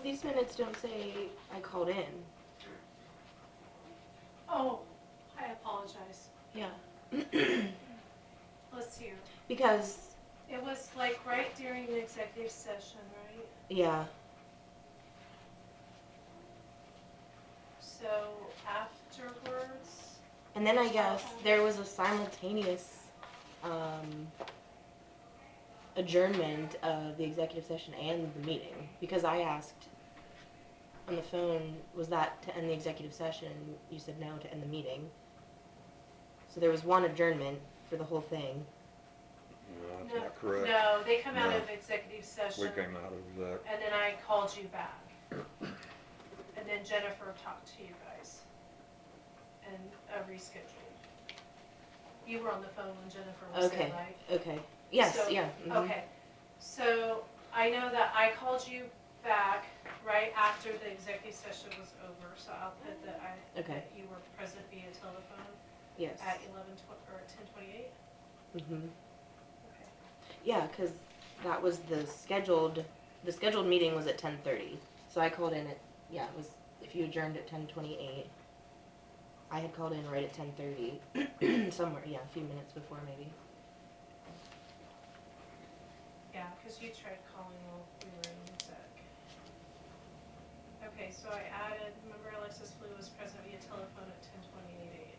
these minutes don't say I called in. Oh, I apologize. Yeah. Let's see. Because, It was like right during the executive session, right? yeah. So afterwards, And then I guess there was a simultaneous adjournment of the executive session and the meeting. Because I asked on the phone, was that to end the executive session? You said no, to end the meeting. So there was one adjournment for the whole thing. No, that's not correct. No, they come out No. of executive session. We came out of that. And then I called you back. And then Jennifer talked to you guys. And rescheduled. You were on the phone when Jennifer was there, Okay. right? Okay. Yes, So- yeah. Okay. So I know that I called you back right after the executive session was over, so I'll put that Okay. you were present via telephone Yes. at 10:28. Mhm. Okay. Yeah, because that was the scheduled meeting was at 10:30. So I called in at, yeah, it was, if you adjourned at 10:28, I had called in right at 10:30, somewhere, yeah, a few minutes before maybe. Yeah, because you tried calling while we were in exec. Okay, so I added, remember Alexis Flew was present via telephone at 10:28.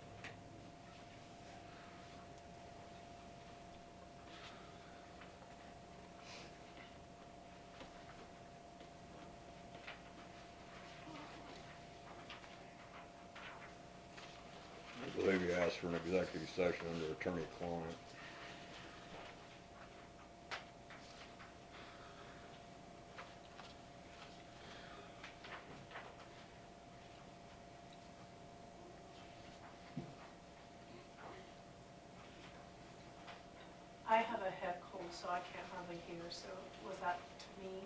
I believe you asked for an executive session under attorney-client. I have a head cold, so I can't hardly hear, so was that to me?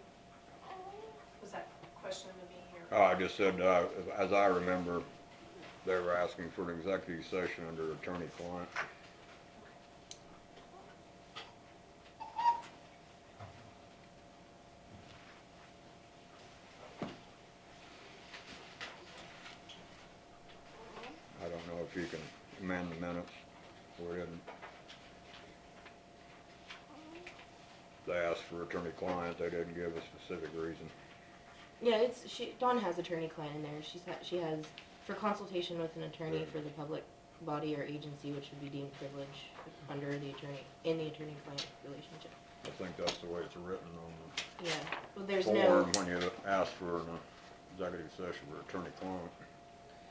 Was that question to me or? I just said, as I remember, they were asking for an executive session under attorney-client. I don't know if you can amend the minutes. We didn't. They asked for attorney-client, they didn't give a specific reason. Yeah, Dawn has attorney-client in there. She has, for consultation with an attorney for the public body or agency which would be deemed privileged under the attorney-client relationship. I think that's the way it's written on Yeah, well there's the no, form when you ask for an executive session for attorney-client.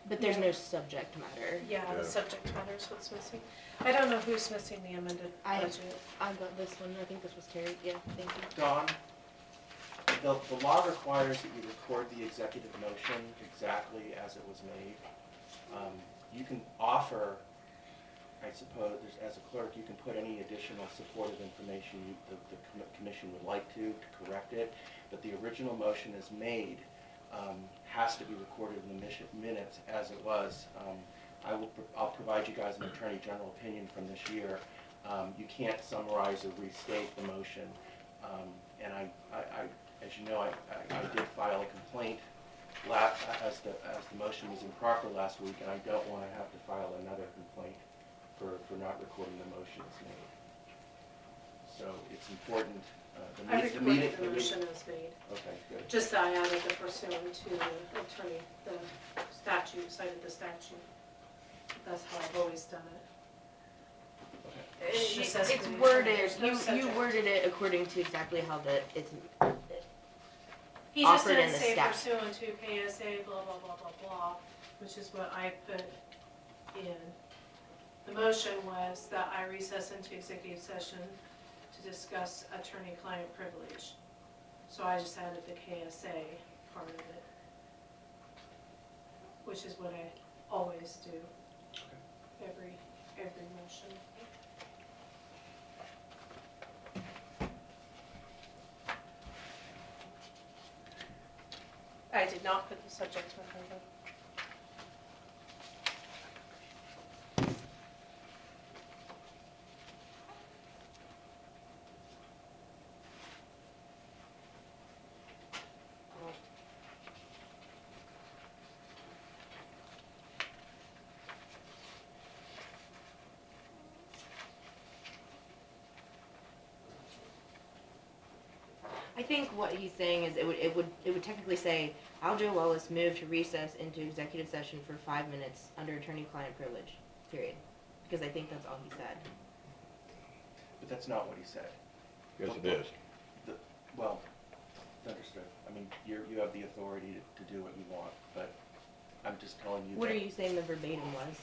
but there's no subject matter. Yeah, Yeah. the subject matter is what's missing. I don't know who's missing the amended I budget. got this one, I think this was Terry, yeah, thank you. Dawn, the law requires that you record the executive motion exactly as it was made. You can offer, I suppose, as a clerk, you can put any additional supportive information the commission would like to correct it, but the original motion is made, has to be recorded in the minutes as it was. I'll provide you guys an Attorney General opinion from this year. You can't summarize or restate the motion, and as you know, I did file a complaint as the motion was improper last week, and I don't want to have to file another complaint for not recording the motion as made. So it's important. I recorded the motion as made. Okay, good. Just that I added the pursuant to the attorney, the statute, cited the statute. That's how I've always done it. Okay. It just says It's the worded, there's no you subject. worded it according to exactly how it's, He just offered in didn't the say stat. pursuant to KSA, blah, blah, blah, blah, blah, which is what I put in. The motion was that I recess into executive session to discuss attorney-client privilege. So I just added the KSA part of it, which is what I always do, every motion. I did not put the subject matter though. I think what he's saying is it would technically say, Aljo Wallace moved to recess into executive session for 5 minutes under attorney-client privilege, period. Because I think that's all he said. But that's not what he said. Yes, it is. Well, understood. I mean, you have the authority to do what you want, but I'm just telling you What that. are you saying the verbatim was?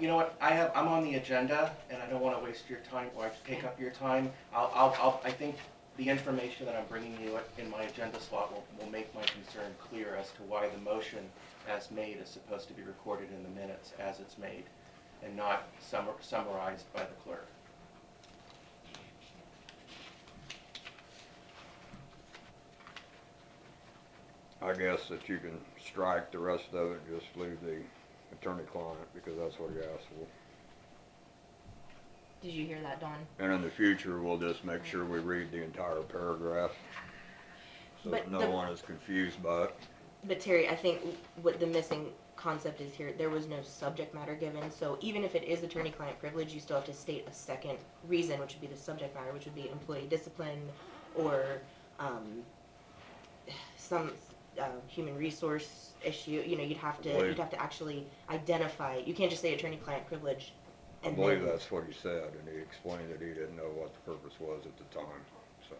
You know what, I'm on the agenda, and I don't wanna waste your time, or take up your time. I think the information that I'm bringing you in my agenda slot will make my concern clear as to why the motion as made is supposed to be recorded in the minutes as it's made, and not summarized by the clerk. I guess that you can strike the rest of it, just leave the attorney-client, because that's what he asked for. Did you hear that, Dawn? And in the future, we'll just make sure we read the entire paragraph, so that But no one is confused by it. But Terry, I think what the missing concept is here, there was no subject matter given, so even if it is attorney-client privilege, you still have to state a second reason, which would be the subject matter, which would be employee discipline, or, some, human resource issue, you know, you'd have to actually identify, you can't just say attorney-client privilege. I And believe then- that's what he said, and he explained that he didn't know what the purpose was at the time, so.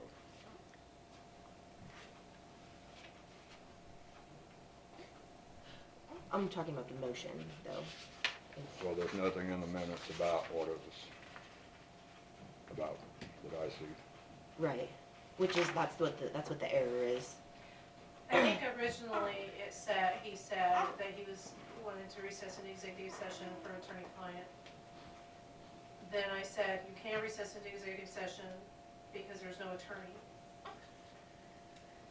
I'm talking about the motion, though. Well, there's nothing in the minutes about what it was about that I see. Right, that's what the error is. I think originally he said that he was wanted to recess into executive session for attorney-client. Then I said, you can't recess into executive session because there's no attorney.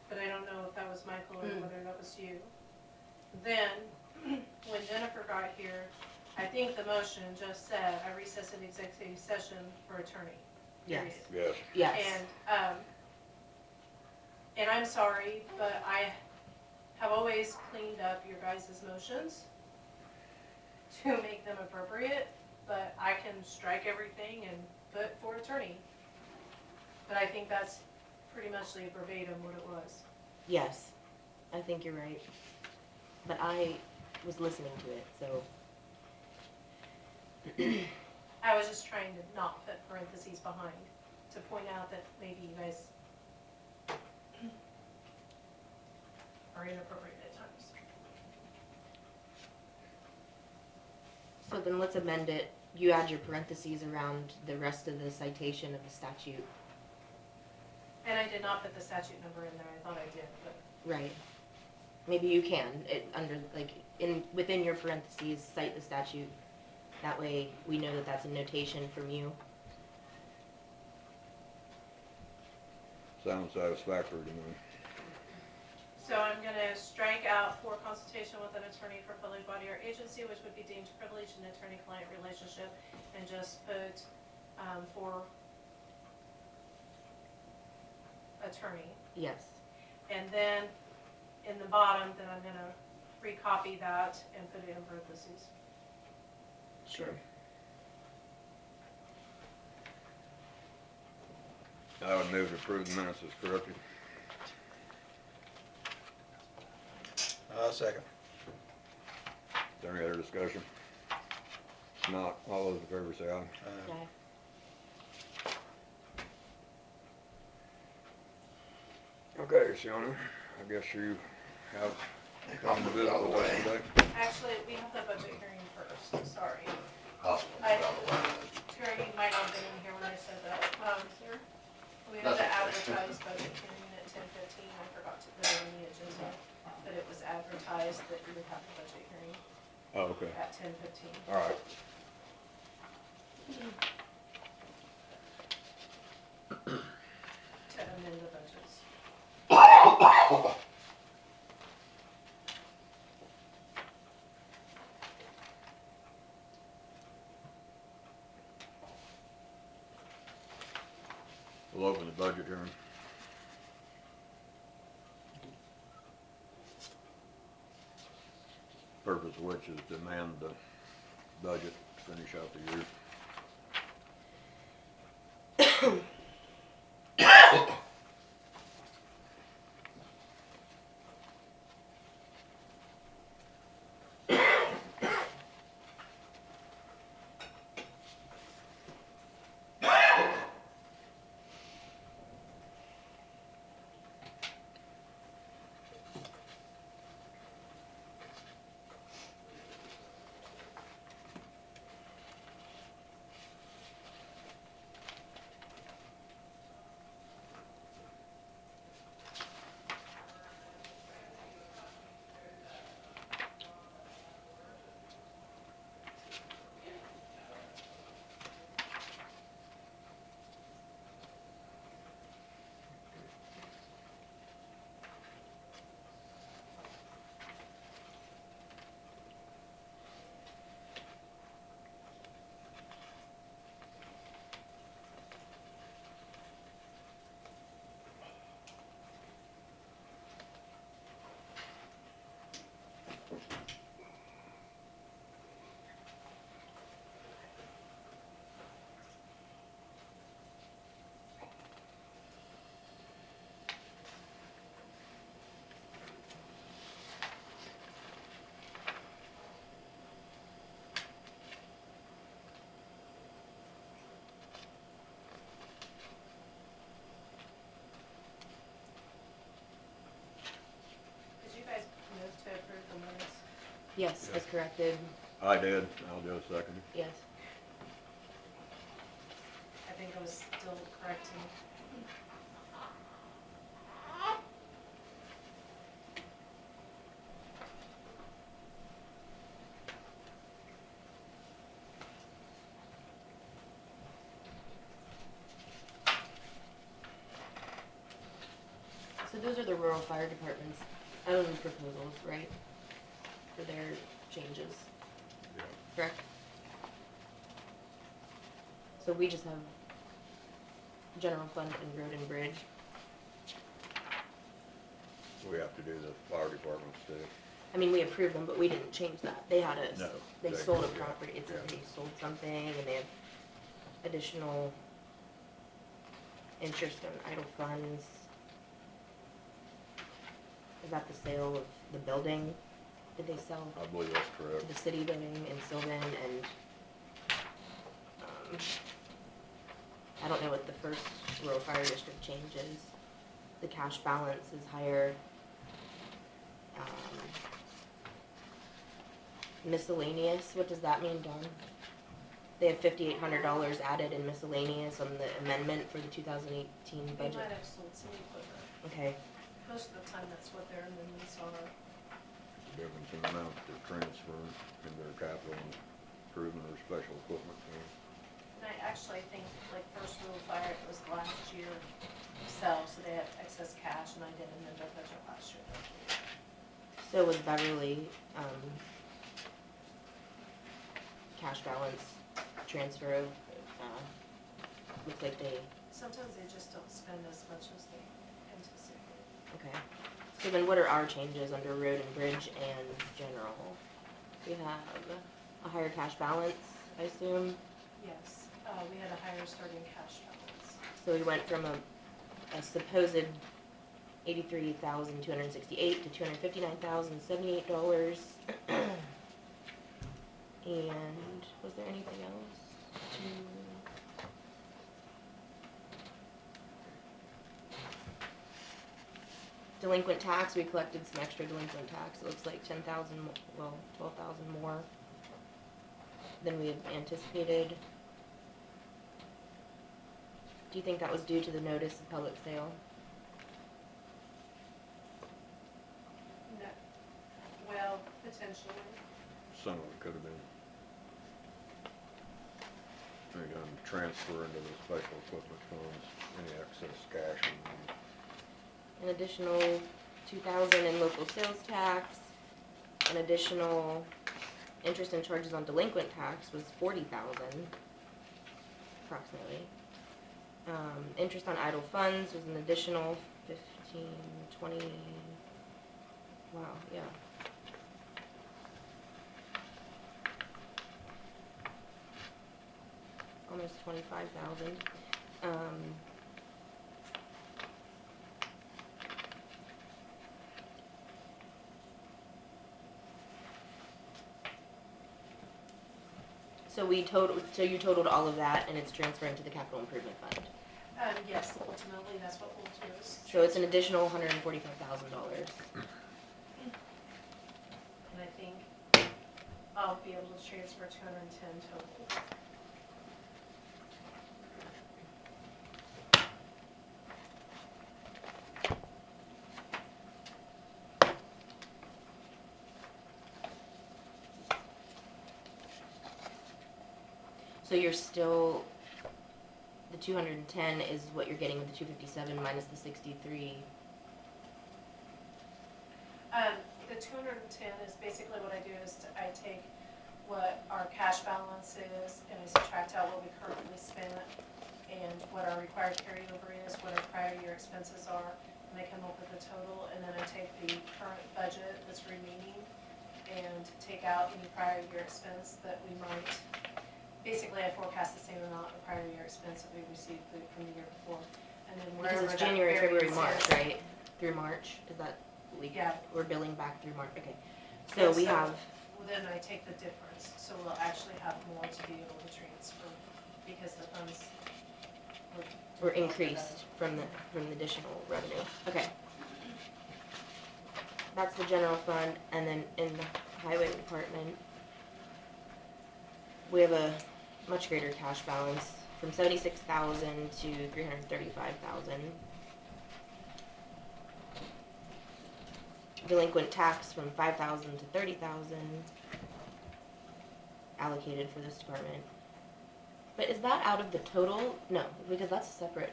But I don't know if that was Michael or whether that was you. Then, when Jennifer got here, I think the motion just said, I recess into executive session for attorney. Yes. Period. Yes. Yes. And I'm sorry, but I have always cleaned up your guys' motions to make them appropriate, but I can strike everything and put for attorney. But I think that's pretty much the verbatim what it was. Yes, I think you're right. But I was listening to it, so. I was just trying to not put parentheses behind, to point out that maybe you guys are inappropriate at times. So then let's amend it. You add your parentheses around the rest of the citation of the statute. And I did not put the statute number in there, I thought I did, but. Right. Maybe you can, within your parentheses, cite the statute. That way, we know that that's a notation from you. Sounds satisfactory to me. So I'm gonna strike out for consultation with an attorney for public body or agency, which would be deemed privileged in attorney-client relationship, and just put, for attorney. Yes. And then in the bottom, then I'm gonna recopy that and put it in parentheses. Sure. I would move to approve the minutes as corrected. Second. Is there any other discussion? If not, all those in favor say aye. Okay. Okay, Sionia, I guess you have come to visit with us today. Actually, we have the budget hearing first, sorry. Hospital's I- out of the way. Terry might not have been in here when I said that. We have the advertised budget hearing at 10:15. I forgot to put it on the agenda, but it was advertised that we would have the budget hearing Oh, okay. at 10:15. All right. To amend the budgets. We'll open the budget hearing. Purpose of which is to amend the budget to finish out the year. Yes, Yeah. as corrected, I did, I'll do a second. yes. I think I was still correcting. So those are the rural fire department's own proposals, right? For their changes, Yeah. correct? So we just have general fund and road and bridge. We have to do the fire departments too. I mean, we approved them, but we didn't change that. They had a, No, they they- sold a yeah, property, it said yeah. they sold something and they have additional interest on idle funds. Is that the sale of the building? Did they sell I believe that's correct. the city building in Sylvan and, I don't know what the first rural fire district change is. The cash balance is higher. Miscellaneous, what does that mean, Dawn? They have $5,800 added in miscellaneous on the amendment for the 2018 They budget. might have sold some equipment. Okay, Most of the time, that's what their amendments are. Difference in amount they're transferring in their capital improvement or special equipment. And I actually think, like, first rule of fire, it was last year sell, so they had excess cash, and I did amend their budget last year. so was Beverly, cash balance transfer of, looks like they, Sometimes they just don't spend as much as they anticipate. okay. So then what are our changes under road and bridge and general? We have a higher cash balance, I assume. Yes, we had a higher starting cash balance. So we went from a supposed $83,268 to $259,078. And was there anything else delinquent tax? We collected some extra delinquent tax. It looks like 10,000, well, 12,000 more than we had anticipated. Do you think that was due to the notice of public sale? No, well, potentially. Some of it could have been. They're gonna transfer into the special equipment funds, any excess cash. An additional 2,000 in local sales tax, an additional interest and charges on delinquent tax was 40,000, approximately. Interest on idle funds was an additional 15, 20, wow, yeah. Almost 25,000. So you totaled all of that and it's transferring to the capital improvement fund. Yes, ultimately, that's what we'll do is. So it's an additional $145,000. And I think I'll be able to transfer 210 total. So you're still, the 210 is what you're getting with the 257 minus the 63. The 210 is basically what I do is I take what our cash balance is and I subtract out what we currently spent and what our required carryover is, what our prior year expenses are, and I come up with a total, and then I take the current budget that's remaining and take out any prior year expense that we might, basically I forecast the same amount of prior year expense that we received from the year before. And then Because wherever it's that January, February, variance March, is- right? Through March, is that, Yeah. we're billing back through March, okay. So we have, Well, then I take the difference, so we'll actually have more to be able to transfer, because the funds we're increased from the additional revenue, okay. That's the general fund, and then in the highway department, we have a much greater cash balance from 76,000 to 335,000. Delinquent tax from 5,000 to 30,000 allocated for this department. But is that out of the total? No, because that's separate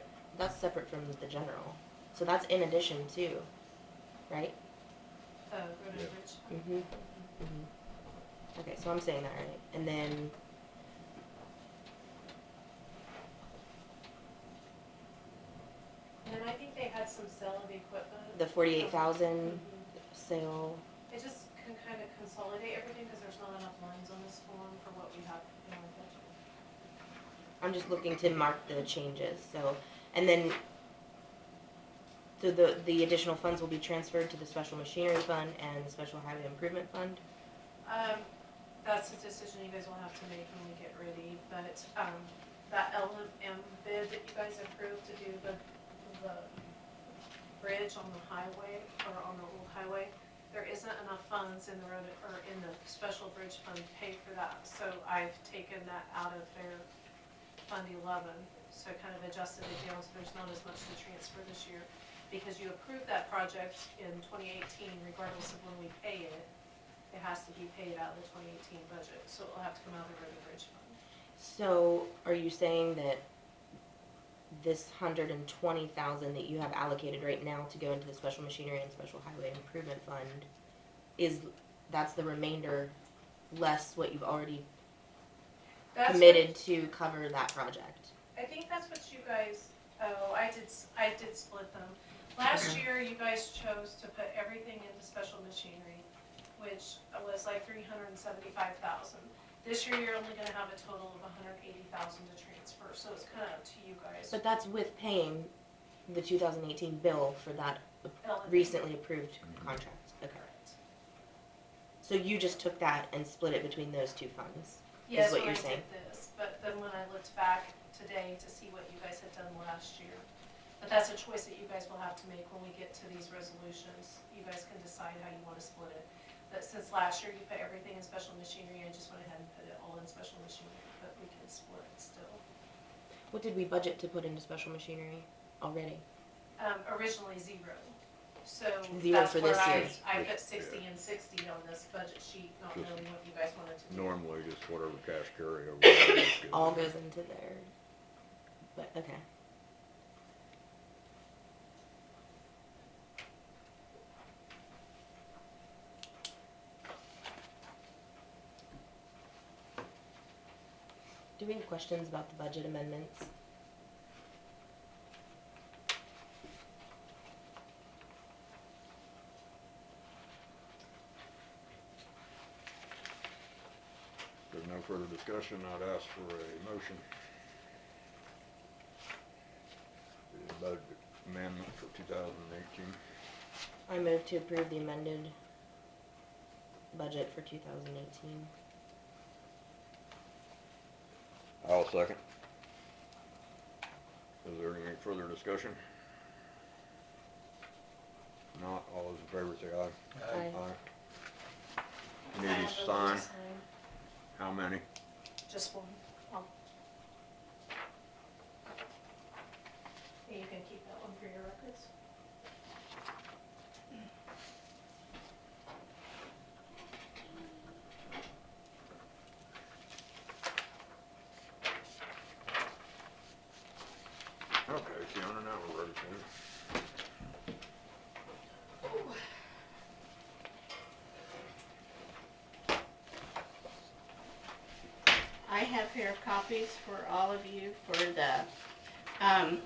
from the general. So that's in addition too, right? Road and Yeah. Bridge. Mhm. Mhm. Okay, so I'm saying that right. And then And I think they had some sale of equipment. the 48,000 Mhm. sale. I just can kind of consolidate everything because there's not enough lines on this form for what we have in our budget. I'm just looking to mark the changes. So, and then so the additional funds will be transferred to the special machinery fund and the special highway improvement fund. That's a decision you guys will have to make when we get ready, but, that LM bid that you guys approved to do the bridge on the highway, or on the old highway, there isn't enough funds in the road, or in the special bridge fund to pay for that, so I've taken that out of their Fund 11, so kind of adjusted it down, so there's not as much to transfer this year, because you approved that project in 2018, regardless of when we pay it, it has to be paid out of the 2018 budget, so it'll have to come out of the road and bridge fund. So, are you saying that this 120,000 that you have allocated right now to go into the special machinery and special highway improvement fund that's the remainder less what you've already That's committed to cover that project? I think that's what you guys, I did split them. Last Okay. year, you guys chose to put everything into special machinery, which was like 375,000. This year, you're only gonna have a total of 180,000 to transfer, so it's kinda up to you guys. But that's with paying the 2018 bill for that Element. recently approved contract. Okay. Correct. So you just took that and split it between those two funds? Yes, what when you're I saying. did this, but then when I looked back today to see what you guys had done last year, but that's a choice that you guys will have to make when we get to these resolutions. You guys can decide how you wanna split it. But since last year you put everything in special machinery, I just went ahead and put it all in special machinery, but we can split it still. What did we budget to put into special machinery already? Originally 0. So Zero that's for where this year. I put 60 and 60 on this budget sheet, not Just knowing what you guys wanted to do. Normally, just whatever cash carryover. is good. All goes into there. But, okay. Do we have questions about the budget amendments? If there's no further discussion, I'd ask for a motion. The budget amendment for 2018. I move to approve the amended budget for 2018. I'll second. Is there any further discussion? Not, all those in favor say aye. Aye. I Need have a those to sign, sign. how many? Just one. You can keep that one for your records. Okay, Sionia, now we're ready for it. I have here copies for all of you for the,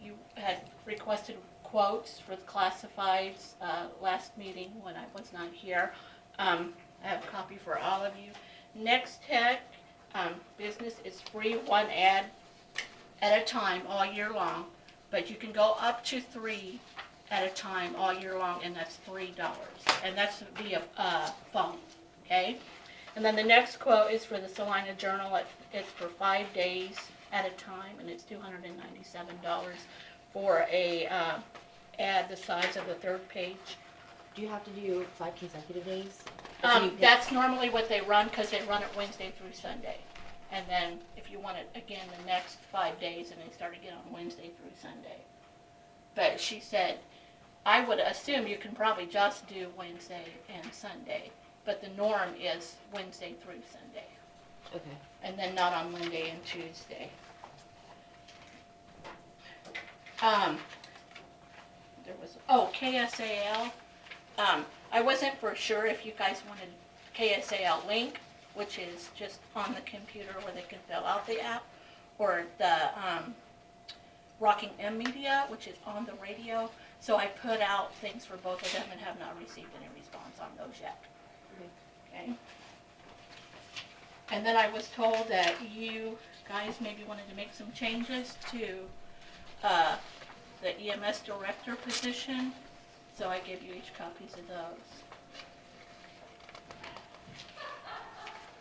you had requested quotes for the classifieds, last meeting when I was not here. I have a copy for all of you. Next Tech, business is free, one ad at a time all year long, but you can go up to 3 at a time all year long, and that's $3, and that's via, phone, okay? And then the next quote is for the Salina Journal. It's for 5 days at a time, and it's $297 for a ad the size of the 3rd page. Do you have to do 5 consecutive days? If you pick- That's normally what they run, cause they run it Wednesday through Sunday. And then if you want it again the next 5 days, and they start again on Wednesday through Sunday. But she said, I would assume you can probably just do Wednesday and Sunday, but the norm is Wednesday through Sunday. Okay. And then not on Monday and Tuesday. There was, KSAL. I wasn't for sure if you guys wanted KSAL link, which is just on the computer where they can fill out the app, or the Rocking M Media, which is on the radio. So I put out things for both of them and have not received any response on those yet. Okay. And then I was told that you guys maybe wanted to make some changes to the EMS director position, so I gave you each copies of those.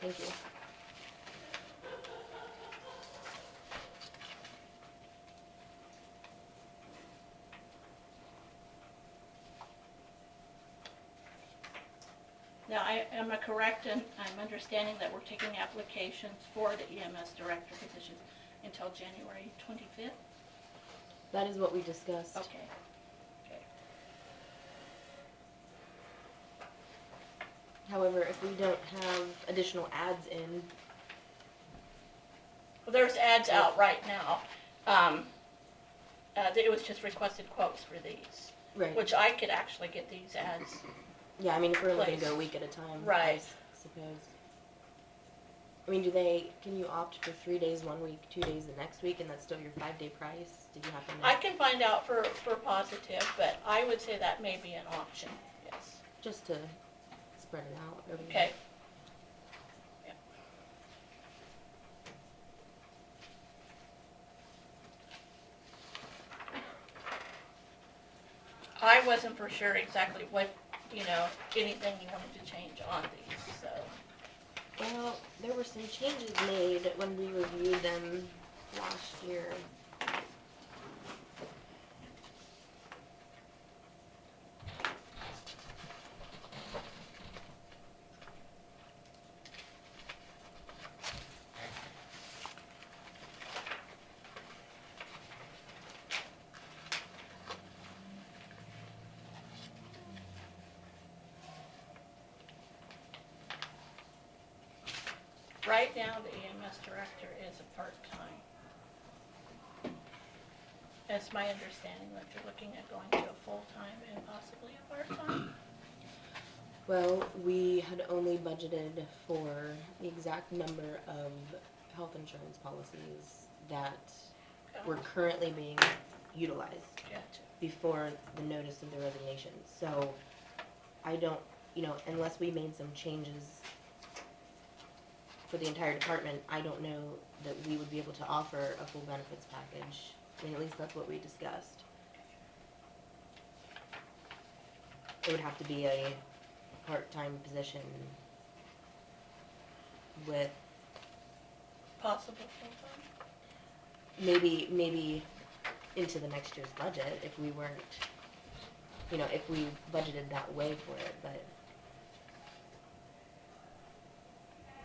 Thank you. Now, am I correct in I'm understanding that we're taking applications for the EMS director position until January 25th? That is what we discussed. Okay. Okay. However, if we don't have additional ads in, Well, there's ads out right now. It was just requested quotes for these, right? which I could actually get these ads. Yeah, I mean, if we're only gonna Place. go a week at a time, Right. I suppose. I mean, can you opt for 3 days one week, 2 days the next week, and that's still your 5-day price? Did you happen to? I can find out for positive, but I would say that may be an option, yes. Just to spread it out. over the- Okay. Yeah. I wasn't for sure exactly what, anything you wanted to change on these, so. Well, there were some changes made when we reviewed them last year. Right now, the EMS director is a part-time. It's my understanding that you're looking at going to a full-time and possibly a part-time. Well, we had only budgeted for the exact number of health insurance policies that were currently being utilized Gotcha. before the notice of the resignation. So I don't, unless we made some changes for the entire department, I don't know that we would be able to offer a full benefits package. I mean, at least that's what we discussed. It would have to be a part-time position with Possible full-time? maybe into the next year's budget if we weren't, if we budgeted that way for it, but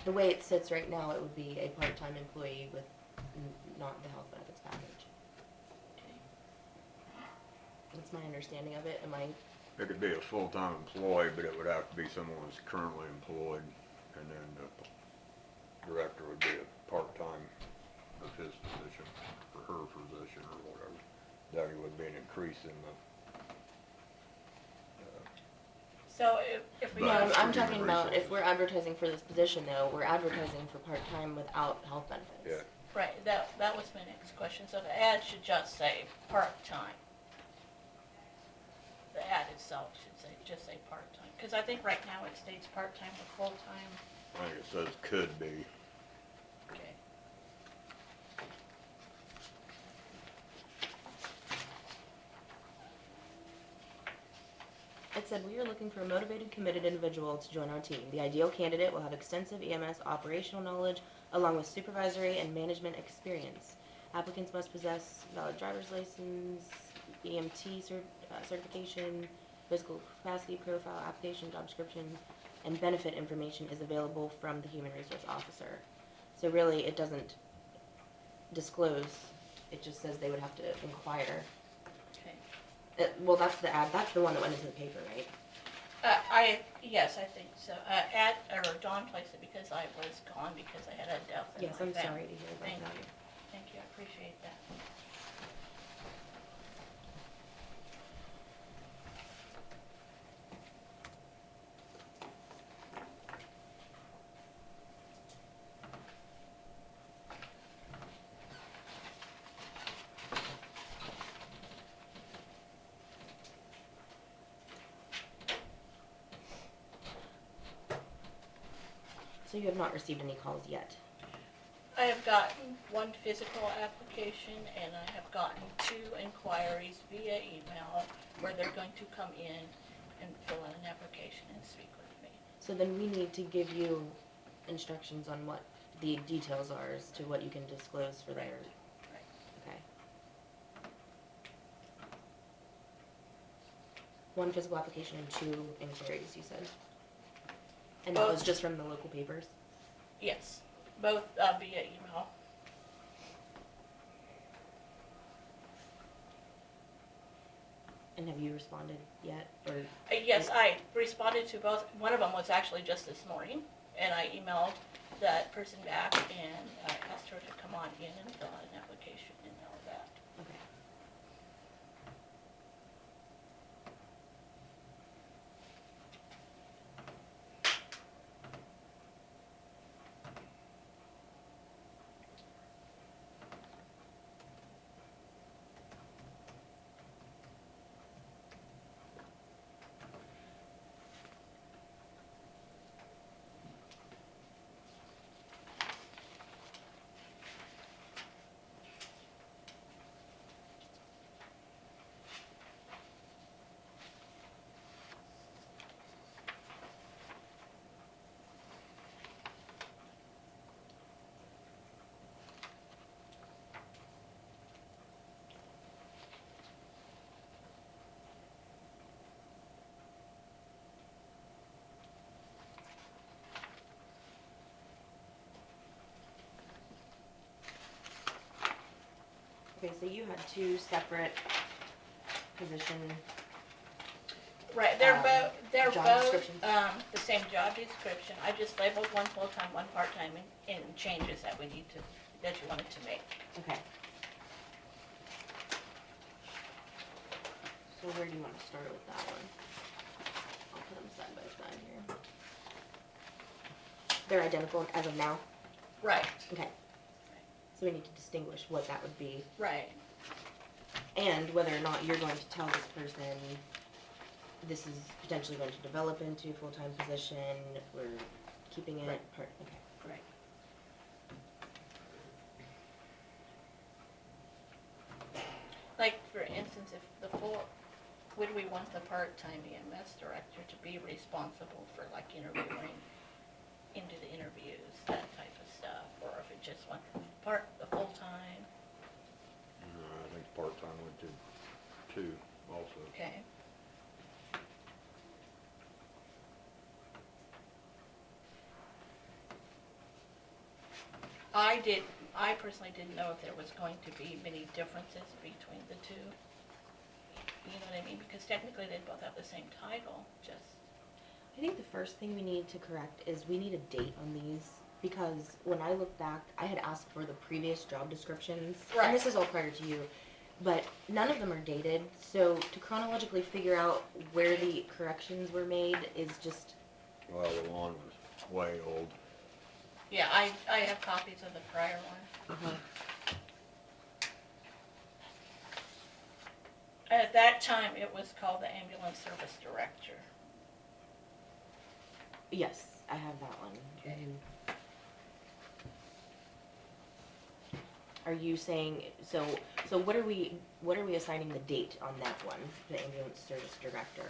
the way it sits right now, it would be a part-time employee with not the health benefits package. Okay. That's my understanding of it. It could be a full-time employee, but it would have to be someone who's currently employed, and then the director would be a part-time of his position, or her position, or whatever. That would be an increase in the, So if we But- have, I'm for human talking about if resources. we're advertising for this position though, we're advertising for part-time without health benefits. yeah. right, that was my next question. So the ad should just say part-time. The ad itself should just say part-time. Because I think right now it states part-time or full-time. I think it says could be. Okay. It said, we are looking for a motivated, committed individual to join our team. The ideal candidate will have extensive EMS operational knowledge along with supervisory and management experience. Applicants must possess valid driver's license, EMT certification, physical capacity profile, application, job description, and benefit information is available from the human resource officer. So really, it doesn't disclose, it just says they would have to inquire. Okay. Well, that's the ad, that's the one that went into the paper, right? Yes, I think so. Dawn placed it because I was gone because I had a death in Yes, my I'm family. sorry to hear about Thank that. you. Thank you, I appreciate that. So you have not received any calls yet? I have gotten one physical application and I have gotten 2 inquiries via email where they're going to come in and fill in an application and speak with me. So then we need to give you instructions on what the details are as to what you can disclose for their. Right. Okay. One physical application and 2 inquiries, you said? And that was Both. just from the local papers? Yes, both via email. And have you responded yet, or? Yes, I responded to both. One of them was actually just this morning, and I emailed that person back and asked her to come on in and fill out an application and all that. Okay. Okay, so you had 2 separate position, Right, they're job both descriptions. the same job description. I just labeled one full-time, one part-time, and changes that we need to, that you wanted to make. Okay. So where do you want to start with that one? I'll put them side by side here. They're identical as of now? Right, Okay. So we need to distinguish what that would be, right. and whether or not you're going to tell this person this is potentially going to develop into a full-time position, if we're keeping it Right. part, okay. Right. Like, for instance, if would we want the part-time EMS director to be responsible for like interviewing into the interviews, that type of stuff, or if it just went the full-time? I think part-time went to 2 also. Okay. I personally didn't know if there was going to be many differences between the 2. You know what I mean? Because technically they both have the same title, just, I think the first thing we need to correct is we need a date on these, because when I look back, I had asked for the previous job descriptions. Right. And this is all prior to you, but none of them are dated, so to chronologically figure out where the corrections were made is just, Well, the one was way old. yeah, I have copies of the prior one. At that time, it was called the ambulance service director. yes, I have that one. Okay. Are you saying, so what are we assigning the date on that one, the ambulance service director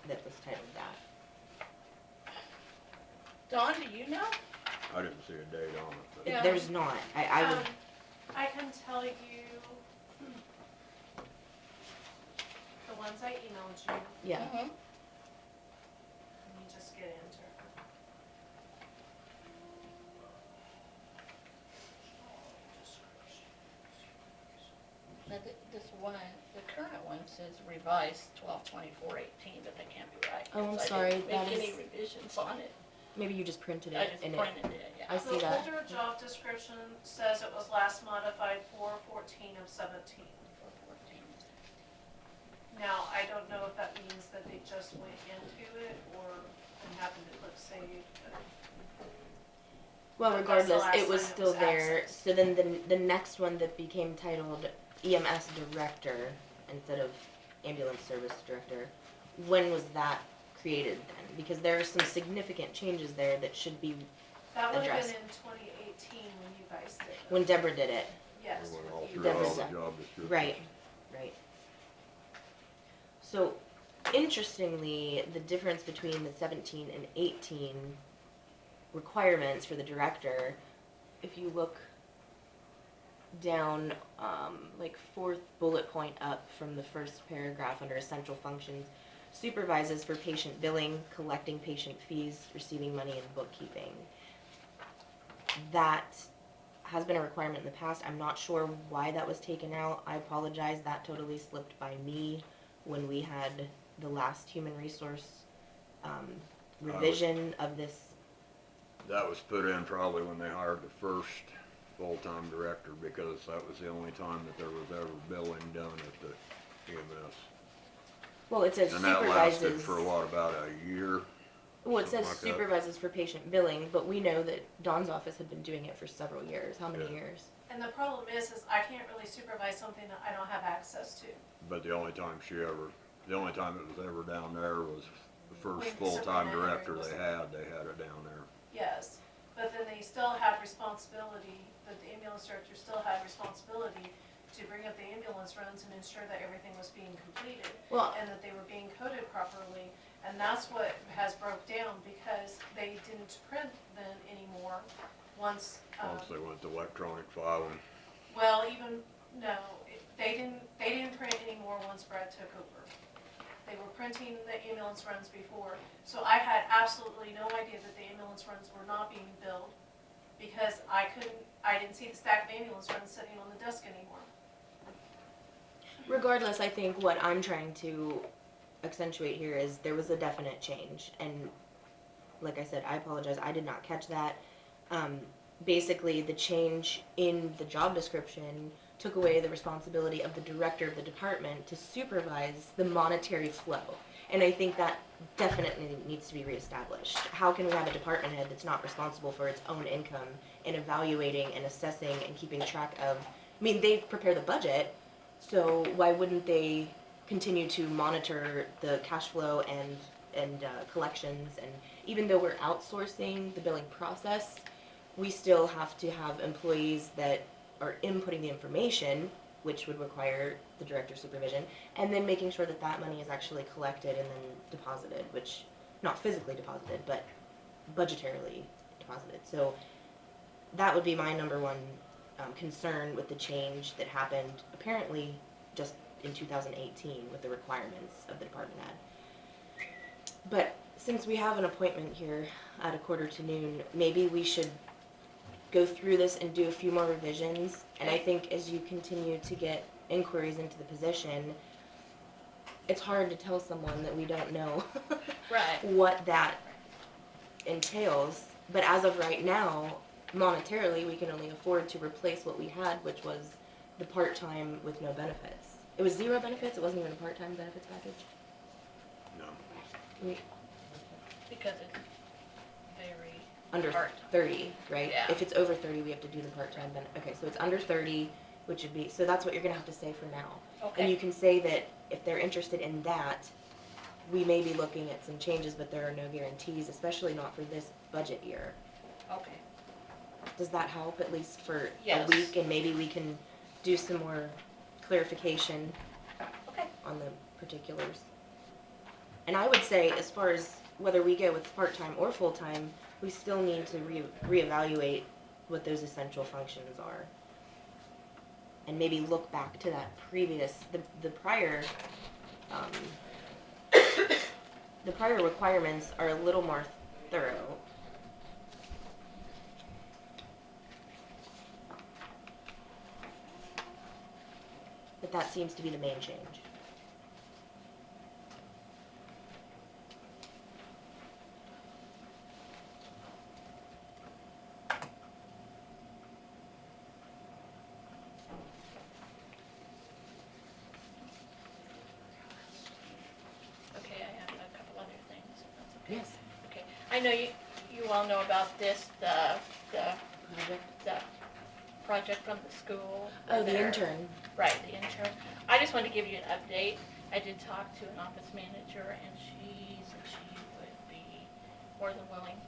that was titled that? Dawn, do you know? I didn't see a date on it, but Yeah. There's not, I would, I can tell you the ones I emailed you. yeah, Mhm. Let me just get into it. Now, this one, the current one says revised 12/24/18, but that can't be right. Oh, I'm 'cause I sorry, didn't that make any is- revisions on it. Maybe you just printed it I just and printed it, yeah. I see that. The older job description says it was last modified 4/14/17. For 14. Now, I don't know if that means that they just went into it or and happened to click save. Well, But that's the regardless, last it was time it still was there. accessed. So then the next one that became titled EMS Director instead of Ambulance Service Director, when was that created then? Because there are some significant changes there that should be That would have Address. been in 2018 when you guys did it. when Deborah did it. Yes. We went with all you. through That all was the a- job descriptions. Right, right. So, interestingly, the difference between the 17 and 18 requirements for the director, if you look down, like fourth bullet point up from the first paragraph under essential functions, supervises for patient billing, collecting patient fees, receiving money, and bookkeeping. That has been a requirement in the past. I'm not sure why that was taken out. I apologize. That totally slipped by me when we had the last human resource revision of this. That was put in probably when they hired the first full-time director, because that was the only time that there was ever billing done at the EMS. Well, it says And that lasted supervises. for what, about a year? Well, it says something like that. supervises for patient billing, but we know that Dawn's office had been doing it for several years. How many Yeah. years? And the problem is I can't really supervise something that I don't have access to. But the only time the only time it was ever down there was the first When full-time Sabrina director was they there. had it down there. Yes, but then they still had responsibility, the ambulance director still had responsibility to bring up the ambulance runs and ensure that everything was being completed Well, and that they were being coded properly. And that's what has broke down because they didn't print then anymore once, Once they went to electronic filing. well, even, no, they didn't print anymore once Brad took over. They were printing the ambulance runs before, so I had absolutely no idea that the ambulance runs were not being billed because I didn't see the stack of ambulance runs sitting on the desk anymore. regardless, I think what I'm trying to accentuate here is there was a definite change. And like I said, I apologize. I did not catch that. Basically, the change in the job description took away the responsibility of the director of the department to supervise the monetary flow. And I think that definitely needs to be reestablished. How can we have a department head that's not responsible for its own income and evaluating and assessing and keeping track of, I mean, they prepare the budget, so why wouldn't they continue to monitor the cash flow and collections? And even though we're outsourcing the billing process, we still have to have employees that are inputting the information, which would require the director's supervision, and then making sure that that money is actually collected and then deposited, which, not physically deposited, but budgetarily deposited. So that would be my number one concern with the change that happened apparently just in 2018 with the requirements of the department head. But since we have an appointment here at 1:45 p.m, maybe we should go through this and do a few more revisions. And I think as you continue to get inquiries into the position, it's hard to tell someone that we don't know Right. what that entails. But as of right now, monetarily, we can only afford to replace what we had, which was the part-time with no benefits. It was 0 benefits, it wasn't even a part-time benefits package. No. Because it's very Under hard. 30, right? Yeah. If it's over 30, we have to do the part-time benefit. Okay, so it's under 30, which would be, so that's what you're gonna have to say for now. And you Okay, can say that if they're interested in that, we may be looking at some changes, but there are no guarantees, especially not for this budget year. okay. Does that help, at least for a Yes. week, and maybe we can do some more clarification Okay. on the particulars? And I would say, as far as whether we go with part-time or full-time, we still need to reevaluate what those essential functions are. And maybe look back to that previous, the prior, the prior requirements are a little more thorough. But that seems to be the main change. Okay, I have a couple other things, if that's okay. Yes. Okay, I know you all know about this, the project from the school. Oh, the Their- intern. Right, the intern. I just wanted to give you an update. I did talk to an office manager, and she said she would be more than willing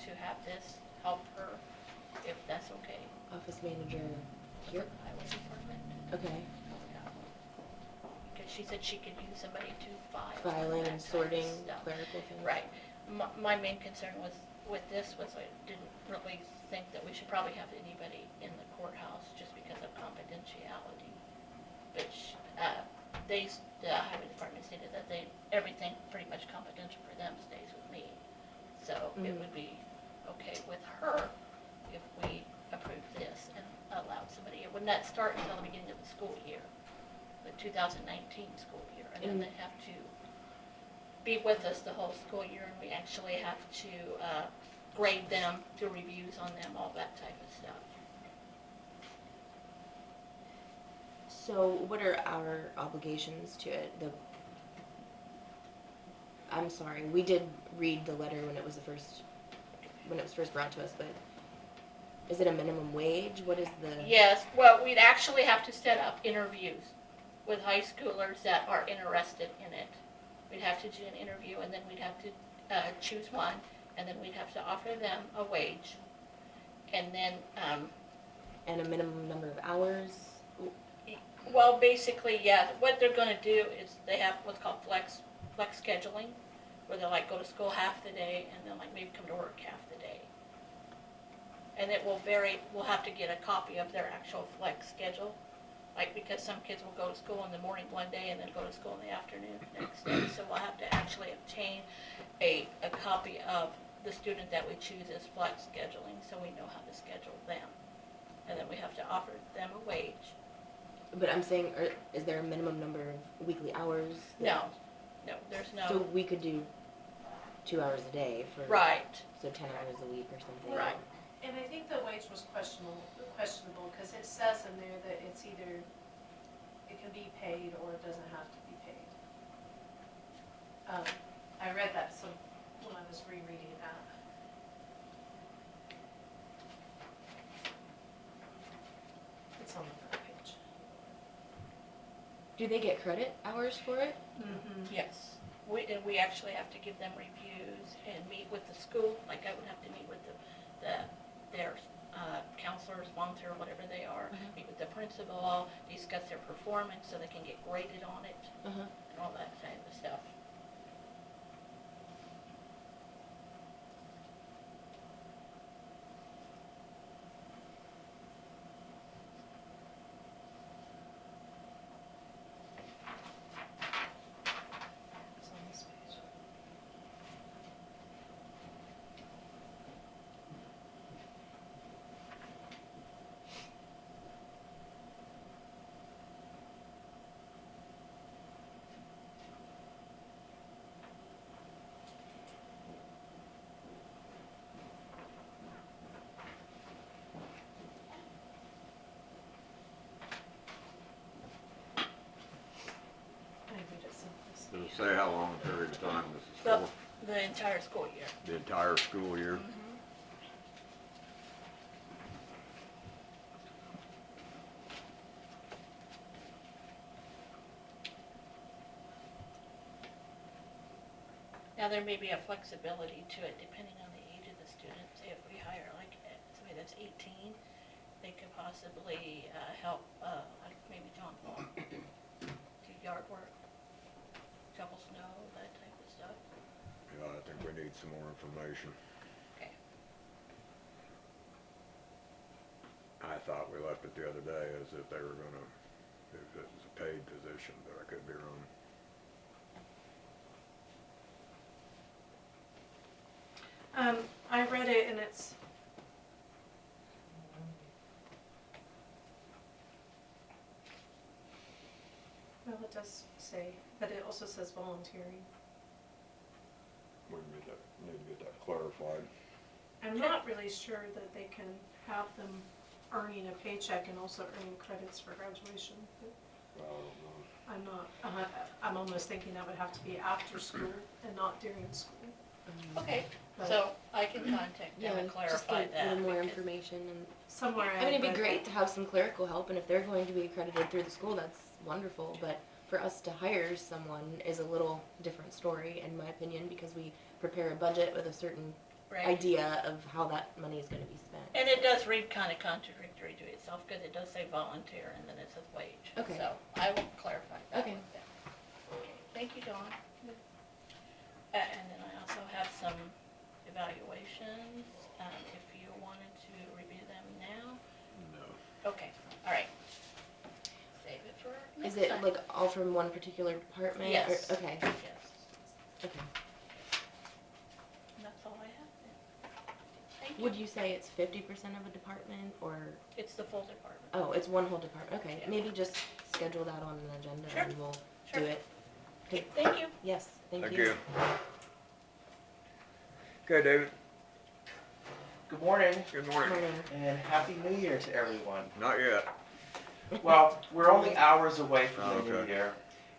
to have this help her, if that's okay. Office manager here. Highway department. Okay. Yeah. Because she said she could use somebody to file. Filing that and type of sorting stuff. clerical things. Right. My main concern with this was I didn't really think that we should probably have anybody in the courthouse just because of confidentiality. But the highway department stated that everything pretty much confidential for them stays with me. So it Mhm. would be okay with her if we approved this and allowed somebody. It would not start until the beginning of the school year, the 2019 school year, and then Mm. they have to be with us the whole school year, and we actually have to grade them, do reviews on them, all that type of stuff. So what are our obligations to it? I'm sorry, we did read the letter when it was first brought to us, but is it a minimum wage? What is the? Yes, well, we'd actually have to set up interviews with high schoolers that are interested in it. We'd have to do an interview, and then we'd have to choose one, and then we'd have to offer them a wage. And then, And a minimum number of hours? well, basically, yeah, what they're gonna do is they have what's called flex scheduling, where they'll like go to school half the day, and then like maybe come to work half the day. And it will vary, we'll have to get a copy of their actual flex schedule, like, because some kids will go to school in the morning one day and then go to school in the afternoon the next day. So we'll have to actually obtain a copy of the student that we choose as flex scheduling, so we know how to schedule them. And then we have to offer them a wage. But I'm saying, is there a minimum number of weekly hours? No, there's So no, we could do 2 hours a day for. right, So 10 hours a week or something. Right. And I think the wage was questionable, because it says in there that it's either, it can be paid or it doesn't have to be paid. I read that when I was rereading that. It's on the front page. Do they get credit hours for it? Mm-hmm. yes. We actually have to give them reviews and meet with the school, like I would have to meet with their counselor, sponsor, whatever they are, Mhm. meet with the principal, discuss their performance so they can get graded on it, Uh-huh. and all that kind of stuff. It's on this page. I read it someplace. Does it say how long a period of time this is The, for? the entire school year. The entire school year? Mhm. Now, there may be a flexibility to it depending on the age of the student. Say if we hire like somebody that's 18, they could possibly help, like maybe John Paul, do yard work, shovel snow, that type of stuff. Yeah, I think we need some more information. Okay. I thought we left it the other day as if they were gonna, if it was a paid position, but I could be wrong. I read it and it's, it does say, but it also says volunteering. We need to get that clarified. I'm not really sure that they can have them earning a paycheck and also earning credits for graduation. But I don't know. I'm not, I'm almost thinking that would have to be after school and not during school. Okay, But so I can contact them and just clarify get that. a little more because- information and, somewhere I mean, it'd be read great that. to have some clerical help, and if they're going to be accredited through the school, that's wonderful, but for us to hire someone is a little different story, in my opinion, because we prepare a budget with a certain Right. idea of how that money is gonna be spent. And it does read kind of contradictory to itself, because it does say volunteer and then it says wage. Okay. So I will clarify that Okay. with them. Okay, thank you, Dawn. And then I also have some evaluations, if you wanted to review them now. No. Okay, all right. Save it for next Is it time. like all from one particular department? Yes. Or, okay, Yes, okay. and that's all I have then. Thank you. Would you say it's 50% of a department, or, It's the full department. oh, it's one whole department, okay, Yeah. maybe just schedule that on an agenda Sure. and we'll Sure. do it. Okay, thank you. Yes, thank Thank you. you. Okay, David, Good morning, good morning. Morning. and Happy New Year to everyone. Not yet. Well, we're only hours away from Oh, the new okay. year,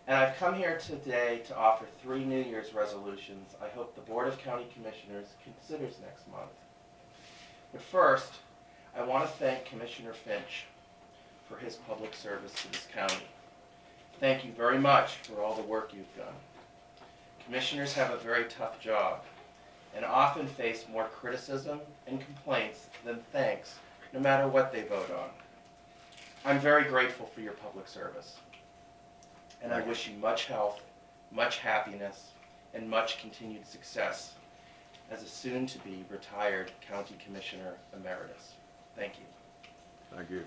and I've come here today to offer 3 New Year's resolutions I hope the Board of County Commissioners considers next month. But first, I want to thank Commissioner Finch for his public service to this county. Thank you very much for all the work you've done. Commissioners have a very tough job and often face more criticism and complaints than thanks, no matter what they vote on. I'm very grateful for your public service, and I wish you much health, much happiness, and much continued success as a soon-to-be retired County Commissioner Emeritus. Thank you. Thank you.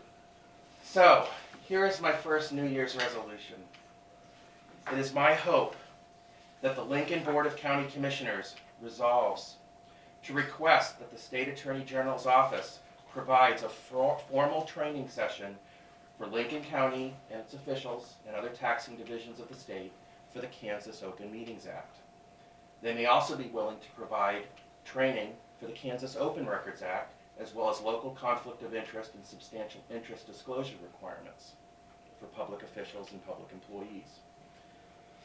So, here is my first New Year's resolution. It is my hope that the Lincoln Board of County Commissioners resolves to request that the State Attorney General's office provides a formal training session for Lincoln County and its officials and other taxing divisions of the state for the Kansas Open Meetings Act. They may also be willing to provide training for the Kansas Open Records Act, as well as local conflict of interest and substantial interest disclosure requirements for public officials and public employees.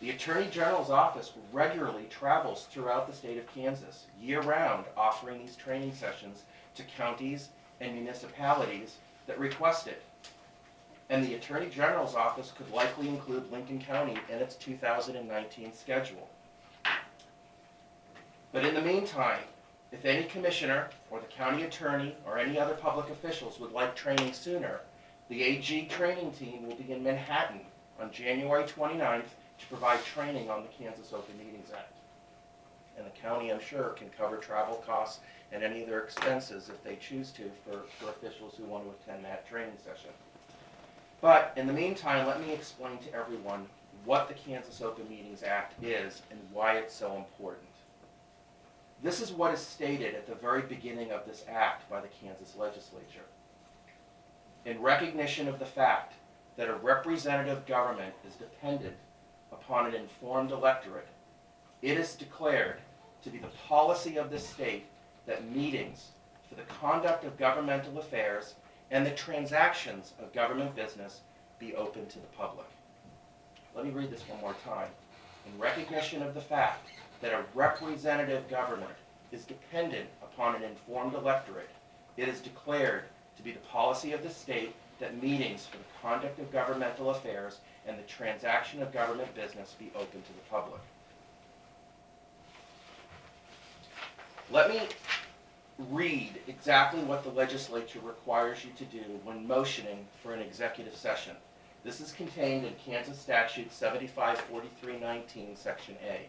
The Attorney General's office regularly travels throughout the state of Kansas, year-round, offering these training sessions to counties and municipalities that request it. And the Attorney General's office could likely include Lincoln County in its 2019 schedule. But in the meantime, if any commissioner or the county attorney or any other public officials would like training sooner, the AG training team will be in Manhattan on January 29th to provide training on the Kansas Open Meetings Act. And the county, I'm sure, can cover travel costs and any of their expenses if they choose to for officials who want to attend that training session. But in the meantime, let me explain to everyone what the Kansas Open Meetings Act is and why it's so important. This is what is stated at the very beginning of this act by the Kansas legislature. In recognition of the fact that a representative government is dependent upon an informed electorate, it is declared to be the policy of the state that meetings for the conduct of governmental affairs and the transactions of government business be open to the public. Let me read this one more time. In recognition of the fact that a representative government is dependent upon an informed electorate, it is declared to be the policy of the state that meetings for the conduct of governmental affairs and the transaction of government business be open to the public. Let me read exactly what the legislature requires you to do when motioning for an executive session. This is contained in Kansas Statute 754319, Section A.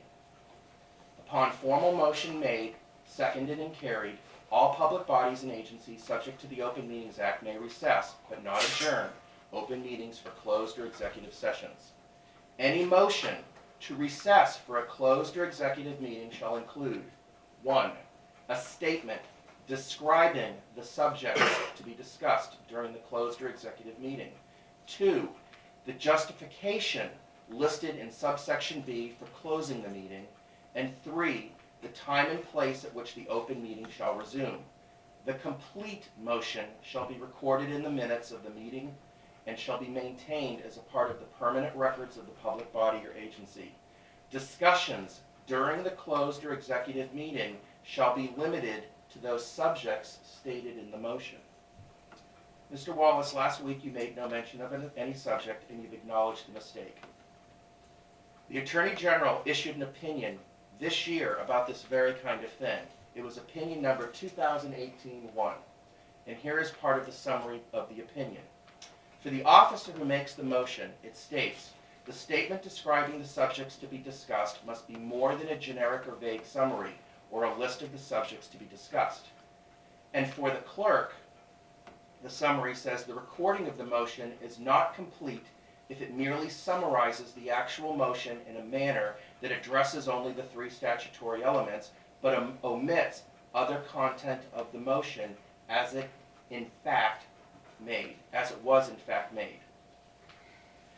Upon formal motion made, seconded, and carried, all public bodies and agencies subject to the Open Meetings Act may recess, but not adjourn, open meetings for closed or executive sessions. Any motion to recess for a closed or executive meeting shall include 1. A statement describing the subjects to be discussed during the closed or executive meeting. 2. The justification listed in subsection B for closing the meeting, and 3, the time and place at which the open meeting shall resume. The complete motion shall be recorded in the minutes of the meeting and shall be maintained as a part of the permanent records of the public body or agency. Discussions during the closed or executive meeting shall be limited to those subjects stated in the motion. Mr. Wallace, last week you made no mention of any subject and you've acknowledged the mistake. The Attorney General issued an opinion this year about this very kind of thing. It was opinion number 2018-1, and here is part of the summary of the opinion. For the officer who makes the motion, it states, the statement describing the subjects to be discussed must be more than a generic or vague summary or a list of the subjects to be discussed. And for the clerk, the summary says the recording of the motion is not complete if it merely summarizes the actual motion in a manner that addresses only the 3 statutory elements, but omits other content of the motion as it was in fact made.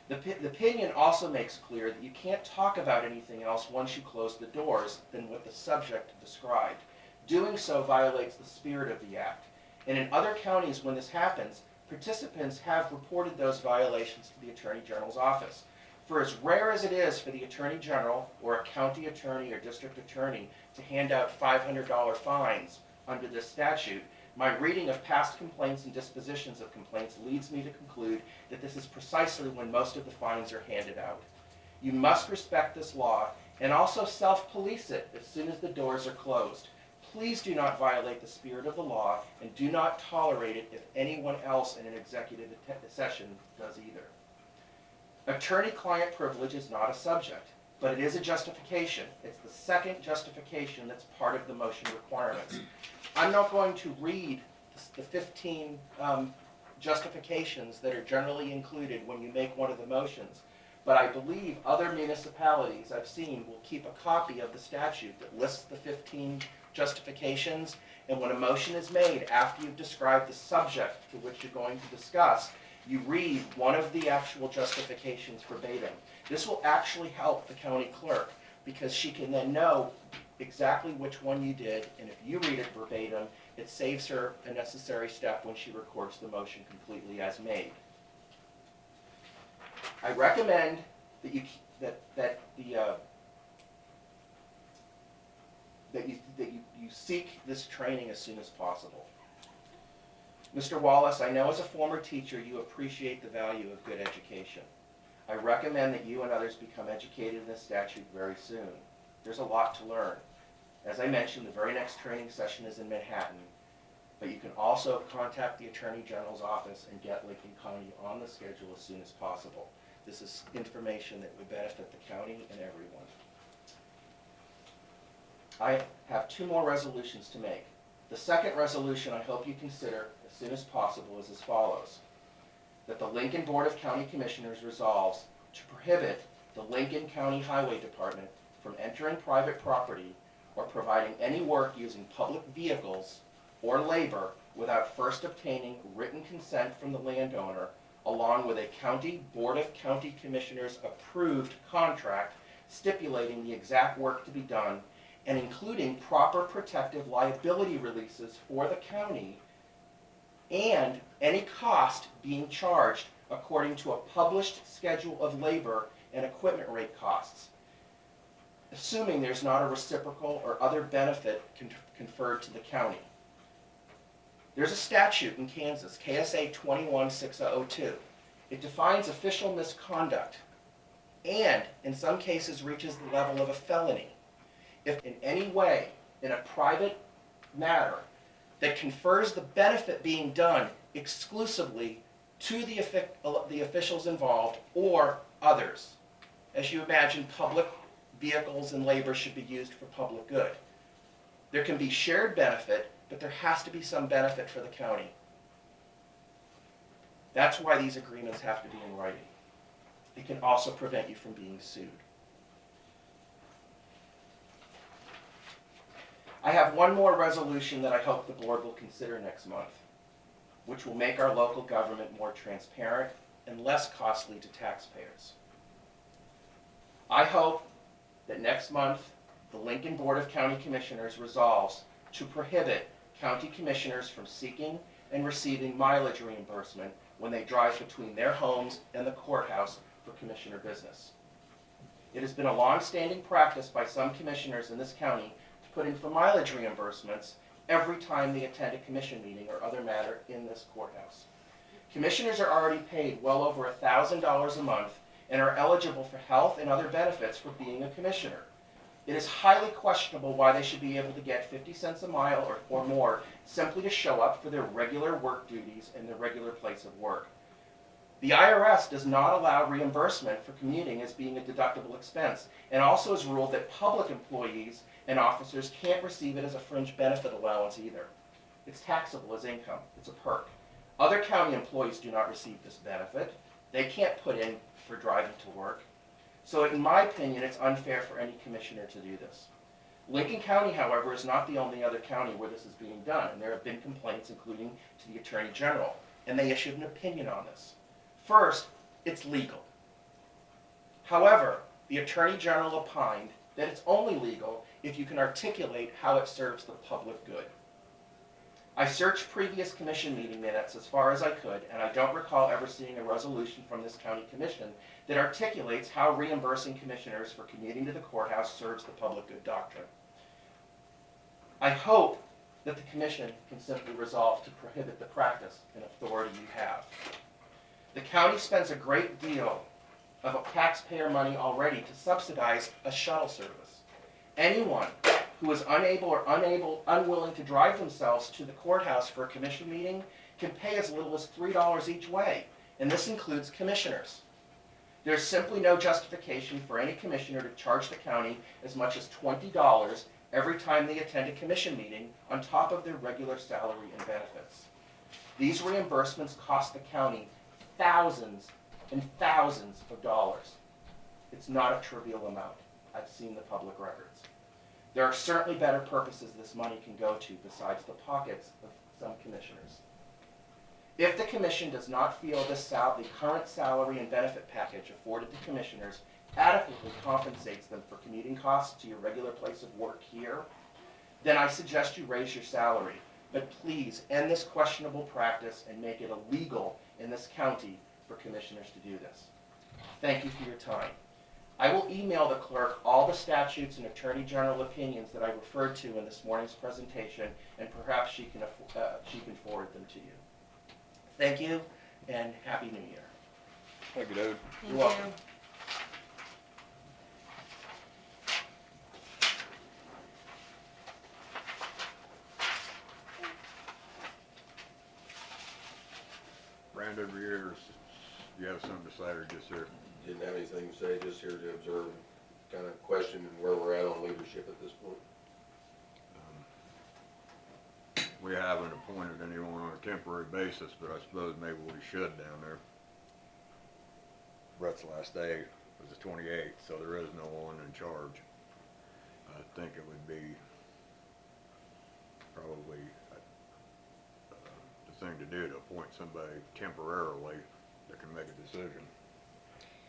The opinion also makes clear that you can't talk about anything else once you close the doors than what the subject described. Doing so violates the spirit of the act. And in other counties when this happens, participants have reported those violations to the Attorney General's office. For as rare as it is for the Attorney General or a county attorney or district attorney to hand out $500 fines under this statute, my reading of past complaints and dispositions of complaints leads me to conclude that this is precisely when most of the fines are handed out. You must respect this law and also self-police it as soon as the doors are closed. Please do not violate the spirit of the law and do not tolerate it if anyone else in an executive session does either. Attorney-client privilege is not a subject, but it is a justification. It's the second justification that's part of the motion requirements. I'm not going to read the 15 justifications that are generally included when you make one of the motions, but I believe other municipalities I've seen will keep a copy of the statute that lists the 15 justifications, and when a motion is made after you've described the subject to which you're going to discuss, you read one of the actual justifications verbatim. This will actually help the county clerk because she can then know exactly which one you did, and if you read it verbatim, it saves her a necessary step when she records the motion completely as made. I recommend that you seek this training as soon as possible. Mr. Wallace, I know as a former teacher you appreciate the value of good education. I recommend that you and others become educated in this statute very soon. There's a lot to learn. As I mentioned, the very next training session is in Manhattan, but you can also contact the Attorney General's office and get Lincoln County on the schedule as soon as possible. This is information that would benefit the county and everyone. I have 2 more resolutions to make. The second resolution I hope you consider as soon as possible is as follows. That the Lincoln Board of County Commissioners resolves to prohibit the Lincoln County Highway Department from entering private property or providing any work using public vehicles or labor without first obtaining written consent from the landowner, along with a County Board of County Commissioners approved contract stipulating the exact work to be done and including proper protective liability releases for the county and any cost being charged according to a published schedule of labor and equipment rate costs, assuming there's not a reciprocal or other benefit conferred to the county. There's a statute in Kansas, KSA 21-6002. It defines official misconduct and, in some cases, reaches the level of a felony if in any way, in a private matter, that confers the benefit being done exclusively to the officials involved or others. As you imagine, public vehicles and labor should be used for public good. There can be shared benefit, but there has to be some benefit for the county. That's why these agreements have to be in writing. It can also prevent you from being sued. I have one more resolution that I hope the board will consider next month, which will make our local government more transparent and less costly to taxpayers. I hope that next month, the Lincoln Board of County Commissioners resolves to prohibit county commissioners from seeking and receiving mileage reimbursement when they drive between their homes and the courthouse for commissioner business. It has been a long-standing practice by some commissioners in this county to put in for mileage reimbursements every time they attend a commission meeting or other matter in this courthouse. Commissioners are already paid well over $1,000 a month and are eligible for health and other benefits for being a commissioner. It is highly questionable why they should be able to get 50 cents a mile or more simply to show up for their regular work duties in their regular place of work. The IRS does not allow reimbursement for commuting as being a deductible expense, and also has ruled that public employees and officers can't receive it as a fringe benefit allowance either. It's taxable as income. It's a perk. Other county employees do not receive this benefit. They can't put in for driving to work. So in my opinion, it's unfair for any commissioner to do this. Lincoln County, however, is not the only other county where this is being done, and there have been complaints, including to the Attorney General, and they issued an opinion on this. First, it's legal. However, the Attorney General opined that it's only legal if you can articulate how it serves the public good. I searched previous commission meeting minutes as far as I could, and I don't recall ever seeing a resolution from this county commission that articulates how reimbursing commissioners for commuting to the courthouse serves the public good doctrine. I hope that the commission can simply resolve to prohibit the practice and authority you have. The county spends a great deal of taxpayer money already to subsidize a shuttle service. Anyone who is unwilling to drive themselves to the courthouse for a commission meeting can pay as little as $3 each way, and this includes commissioners. There's simply no justification for any commissioner to charge the county as much as $20 every time they attend a commission meeting on top of their regular salary and benefits. These reimbursements cost the county thousands and thousands of dollars. It's not a trivial amount. I've seen the public records. There are certainly better purposes this money can go to besides the pockets of some commissioners. If the commission does not feel the current salary and benefit package afforded to commissioners adequately compensates them for commuting costs to your regular place of work here, then I suggest you raise your salary. But please end this questionable practice and make it illegal in this county for commissioners to do this. Thank you for your time. I will email the clerk all the statutes and Attorney General opinions that I referred to in this morning's presentation, and perhaps she can forward them to you. Thank you, and Happy New Year. Thank you, David. Thank You're welcome. you. Brand over here, you have something to say or just here? Didn't have anything to say, just here to observe, kind of question where we're at on leadership at this point. We haven't appointed anyone on a temporary basis, but I suppose maybe we should down there. Brett's last day was the 28th, so there is no one in charge. I think it would be probably the thing to do to appoint somebody temporarily that can make a decision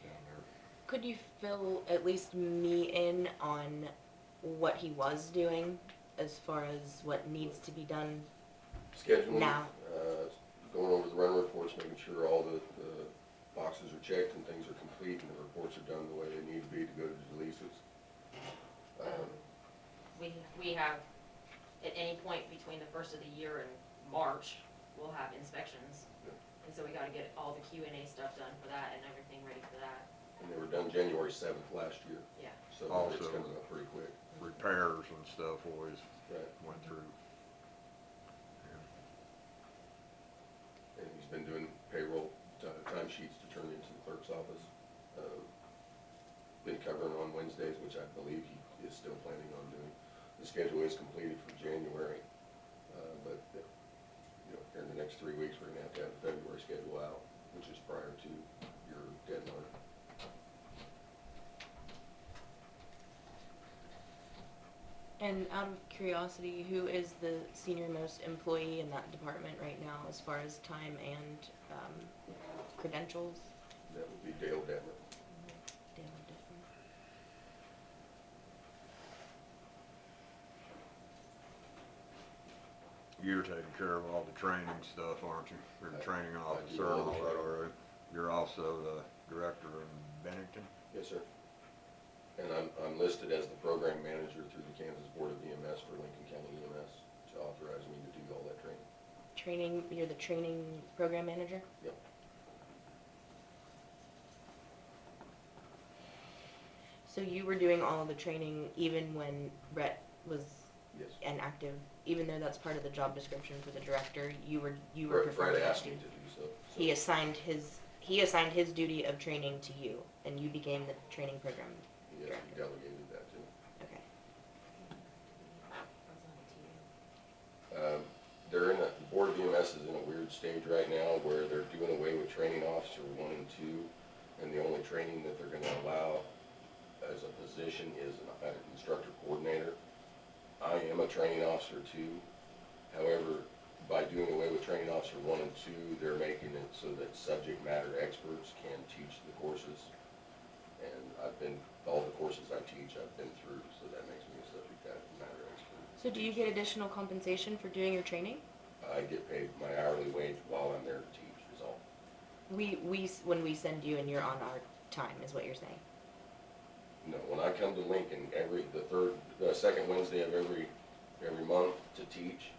down there. Could you fill at least me in on what he was doing as far as what needs to be done Scheduling, now? going over the run reports, making sure all the boxes are checked and things are complete and the reports are done the way they need to be to go to the leases. We have, at any point between the first of the year and March, we'll have inspections. Yeah. And so we gotta get all the Q&A stuff done for that and everything ready for that. And they were done January 7th last year. Yeah. So it's Also- coming up pretty quick. Repairs and stuff always Right. went through. And he's been doing payroll timesheets to turn into the clerk's office. Been covering on Wednesdays, which I believe he is still planning on doing. The schedule is completed for January, but here in the next 3 weeks, we're gonna have to have the February schedule out, which is prior to your deadline. And out of curiosity, who is the senior most employee in that department right now as far as time and credentials? That would be Dale Detmer. Damn different. you're taking care of all the training stuff, aren't you? You're the training I officer do and all all the that training. already. You're also the director in Bennington? Yes, sir. And I'm listed as the program manager through the Kansas Board of EMS for Lincoln County EMS to authorize me to do all that training. Training, you're the training program manager? Yep. So you were doing all of the training even when Brett was Yes. inactive, even though that's part of the job description for the director, you were Brett performing that asked me duty? to do so. He assigned his duty of training to you, and you became the training program Yes, director. he delegated that to me. Okay. They're in the Board of EMS is in a weird stage right now where they're doing away with training officer 1 and 2, and the only training that they're gonna allow as a position is an instructor coordinator. I am a training officer 2. However, by doing away with training officer 1 and 2, they're making it so that subject matter experts can teach the courses. And all the courses I teach, I've been through, so that makes me a subject matter expert. So do you get additional compensation for doing your training? I get paid my hourly wage while I'm there to teach, is all. When we send you and you're on our time, is what you're saying? No, when I come to Lincoln, the second Wednesday of every month to teach,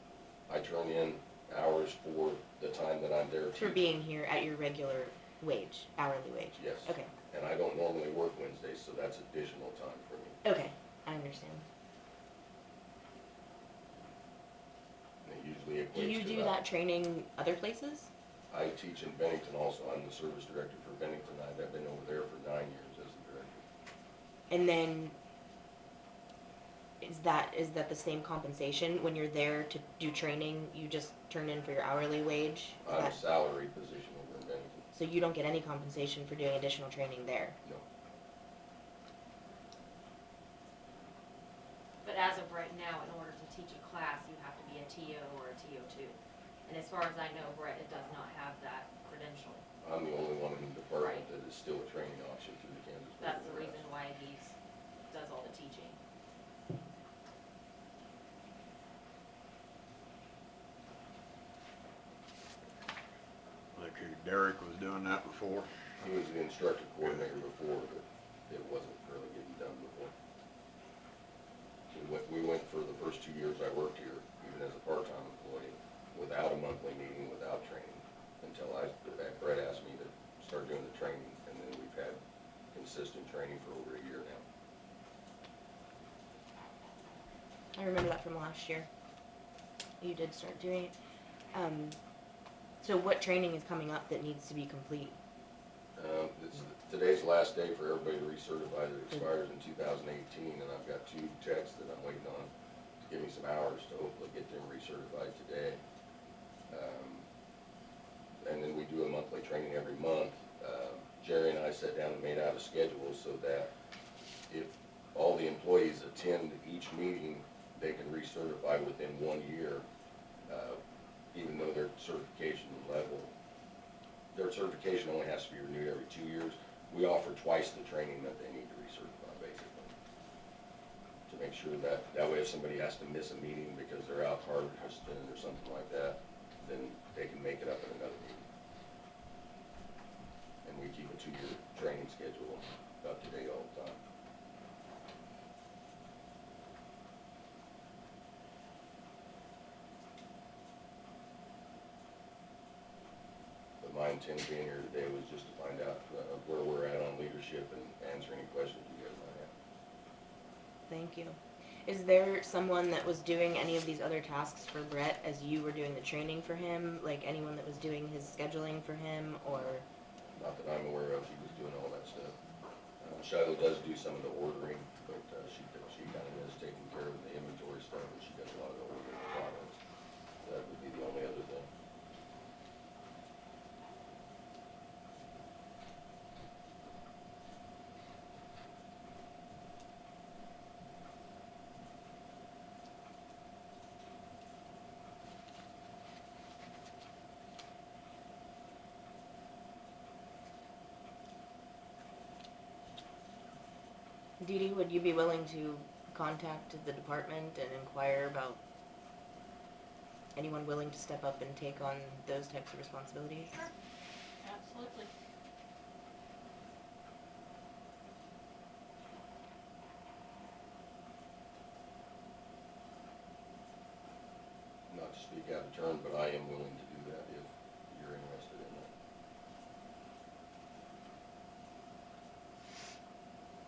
I turn in hours for the time that I'm there For teaching. being here at your regular wage, hourly wage? Yes. Okay, And I don't normally work Wednesdays, so that's additional time for me. okay, I understand. And it usually Do you equates to do about, that training other places? I teach in Bennington also. I'm the service director for Bennington. I've been over there for 9 years as the director. And then, is that the same compensation? When you're there to do training, you just turn in for your hourly wage? Is I'm a that, salaried position over in Bennington. so you don't get any compensation for doing additional training there? No. But as of right now, in order to teach a class, you have to be a TO or a TO2. And as far as I know, Brett, it does not have that credential. I'm the only one in the department Right. that is still a training officer through the Kansas Board That's of the EMS. reason why does all the teaching. Like Derek was doing that before? He was the instructor coordinator before, but it wasn't really getting done before. We went for the first 2 years I worked here, even as a part-time employee, without a monthly meeting, without training, until Brett asked me to start doing the training, and then we've had consistent training for over a year now. I remember that from last year. You did start doing it. So what training is coming up that needs to be complete? Today's the last day for everybody to recertify that expires in 2018, and I've got 2 techs that I'm waiting on to give me some hours to hopefully get them recertified today. And then we do a monthly training every month. Jerry and I sat down and made out a schedule so that if all the employees attend each meeting, they can recertify within 1 year, even though their certification only has to be renewed every 2 years. We offer twice the training that they need to recertify, basically, to make sure that way if somebody has to miss a meeting because they're out harvesting or something like that, then they can make it up in another meeting. And we keep a 2-year training schedule up to date all the time. But my intent being here today was just to find out where we're at on leadership and answer any questions you guys might have. Thank you. Is there someone that was doing any of these other tasks for Brett as you were doing the training for him? Like anyone that was doing his scheduling for him, or? Not that I'm aware of, he was doing all that stuff. Shiloh does do some of the ordering, but she kind of is taking care of the inventory stuff, and she does a lot of the ordering of products. That would be the only other thing. Dee Dee, would you be willing to contact the department and inquire about anyone willing to step up and take on those types of responsibilities? Absolutely. Not to speak out of turn, but I am willing to do that if you're interested in that.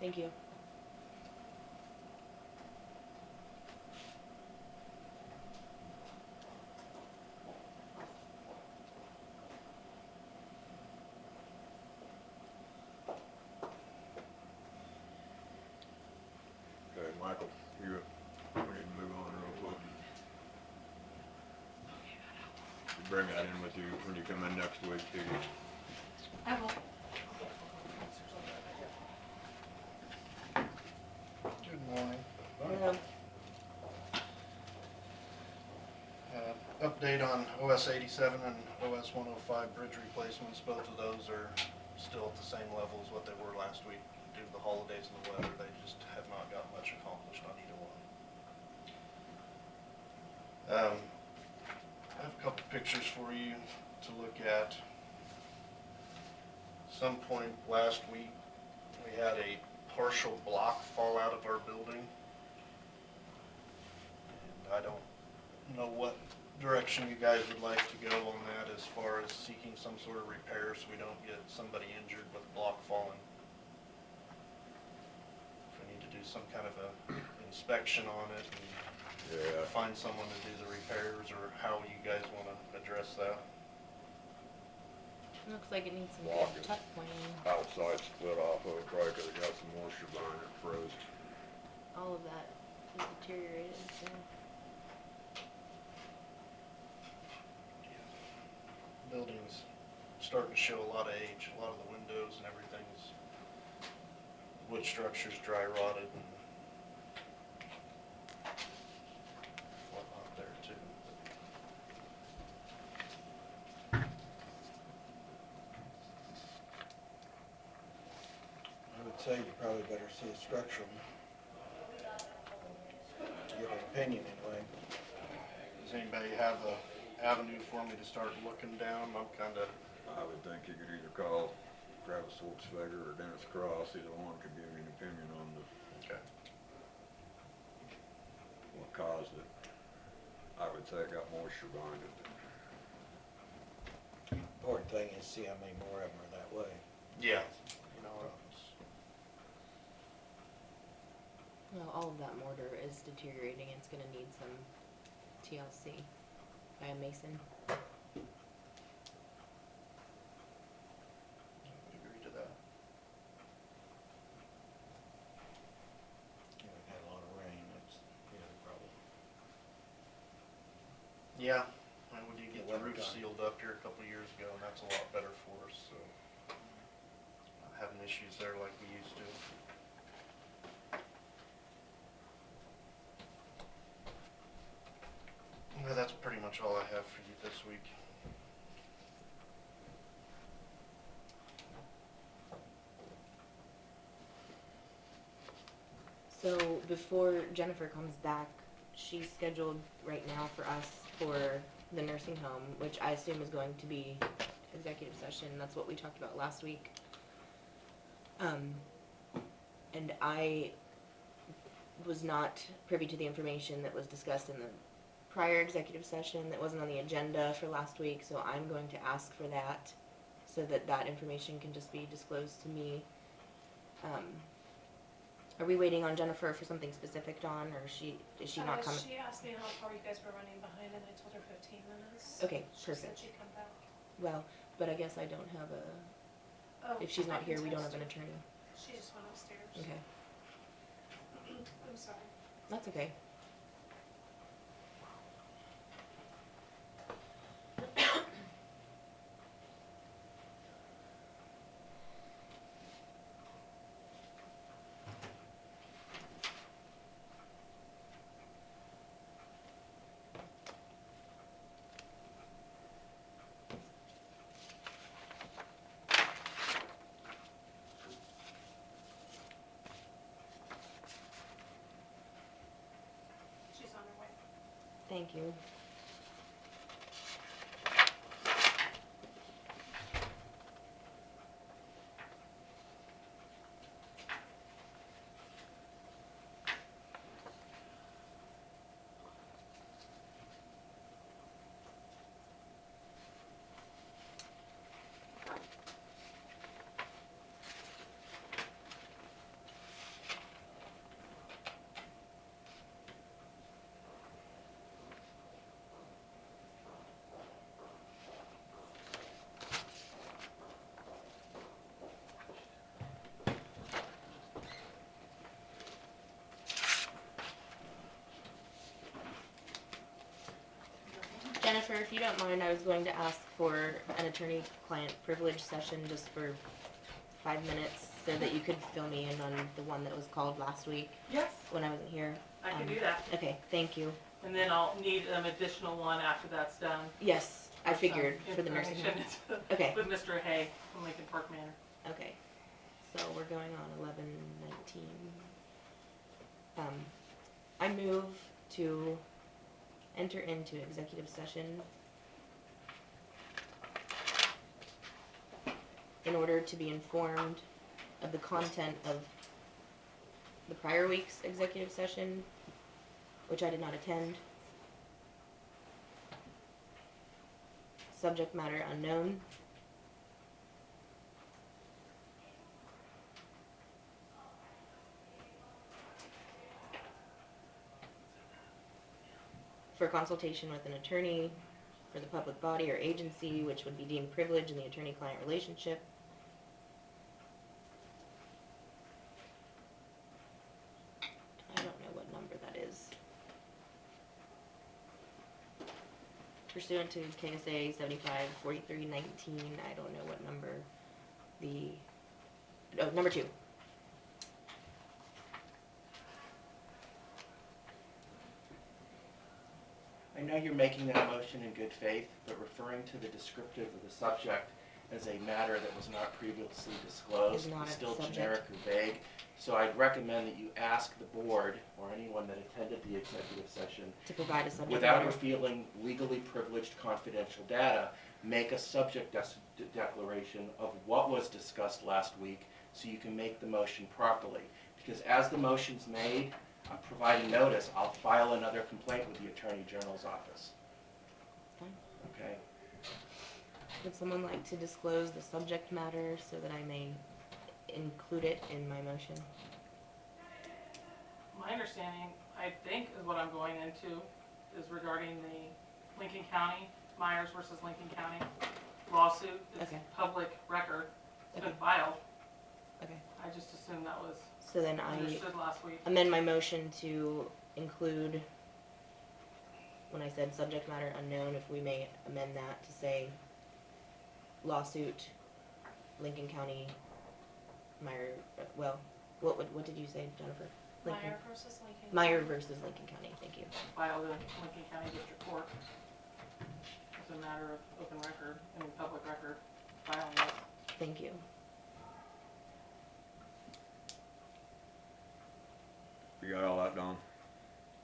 Thank you. Okay, Michael, we need to move on real quick. You bring that in with you when you come in next week, do you? I will. Good morning. Um, Update on OS 87 and OS 105 bridge replacements. Both of those are still at the same level as what they were last week. Due to the holidays and the weather, they just have not got much accomplished on either one. I have a couple pictures for you to look at. Some point last week, we had a partial block fall out of our building. And I don't know what direction you guys would like to go on that as far as seeking some sort of repair so we don't get somebody injured with the block falling. If we need to do some kind of a inspection on it and Yeah, find someone to do the repairs, or how you guys want to address that. looks like it needs some Block good is tuck pointing. outside split off of it, probably 'cause it got some moisture behind it, froze. All of that is deteriorated, so. Building's starting to show a lot of age. A lot of the windows and everything's, wood structure's dry rotted and whatnot there too. I would say you probably better see a structural. Give an opinion anyway. Does anybody have a avenue for me to start looking down? I'm kinda, I would think you could either call Travis Schwartzfeger or Dennis Cross, either one could give you an opinion on okay. what caused it. I would say it got moisture behind it. Important thing is see how many more of them are that way. Yeah. You know, Well, all of that mortar is deteriorating. It's gonna need some TLC by a mason. agree to that. We've had a lot of rain, that's the other problem. Yeah, and we did get the Winter roof time. sealed up here a couple of years ago, and that's a lot better for us, so. Not having issues there like we used to. Well, that's pretty much all I have for you this week. So before Jennifer comes back, she's scheduled right now for us for the nursing home, which I assume is going to be executive session. That's what we talked about last week. And I was not privy to the information that was discussed in the prior executive session that wasn't on the agenda for last week, so I'm going to ask for that so that that information can just be disclosed to me. Are we waiting on Jennifer for something specific, Dawn, or is she not coming? She asked me how far you guys were running behind, and I told her 15 minutes. Okay, She said perfect. she'd come back. Well, but I guess I don't have a, Oh, if she's I not can here, we don't text have an her. attorney. She just went upstairs. Okay, I'm sorry. that's okay. She's on her way. Thank you. Jennifer, if you don't mind, I was going to ask for an attorney-client privilege session just for 5 minutes so that you could fill me in on the one that was called last week Yes, when I wasn't here. I can do that. Okay, thank you. And then I'll need an additional one after that's done. Yes, I Some figured for the nursing home. information Okay, With Mr. Hay from Lincoln Park Manor. okay. So we're going on 11:19. I move to enter into executive session in order to be informed of the content of the prior week's executive session, which I did not attend. Subject matter unknown. For consultation with an attorney for the public body or agency which would be deemed privileged in the attorney-client relationship. I don't know what number that is. Pursuant to KSA 754319, I don't know what number number 2. I know you're making that motion in good faith, but referring to the descriptive of the subject as a matter that was not previously disclosed Is not is a still subject. generic or vague. So I'd recommend that you ask the board or anyone that attended the executive session, To provide a subject without matter. revealing legally privileged confidential data, make a subject declaration of what was discussed last week so you can make the motion properly. Because as the motion's made, I'm providing notice, I'll file another complaint with the Attorney General's office. Fine. Okay? Would someone like to disclose the subject matter so that I may include it in my motion? My understanding, I think, is what I'm going into, is regarding the Lincoln County, Myers versus Lincoln County lawsuit. It's Okay. public record. It's been Okay. filed. Okay. I just assumed that was So then I understood last week. amend my motion to include, when I said subject matter unknown, if we may amend that to say lawsuit, Lincoln County, Meyer, what did you say, Jennifer? Lincoln- Meyer versus Lincoln. Meyer versus Lincoln County, thank you. Filed in Lincoln County District Court. It's a matter of open record, public record filing it. Thank you. You got all that, Don?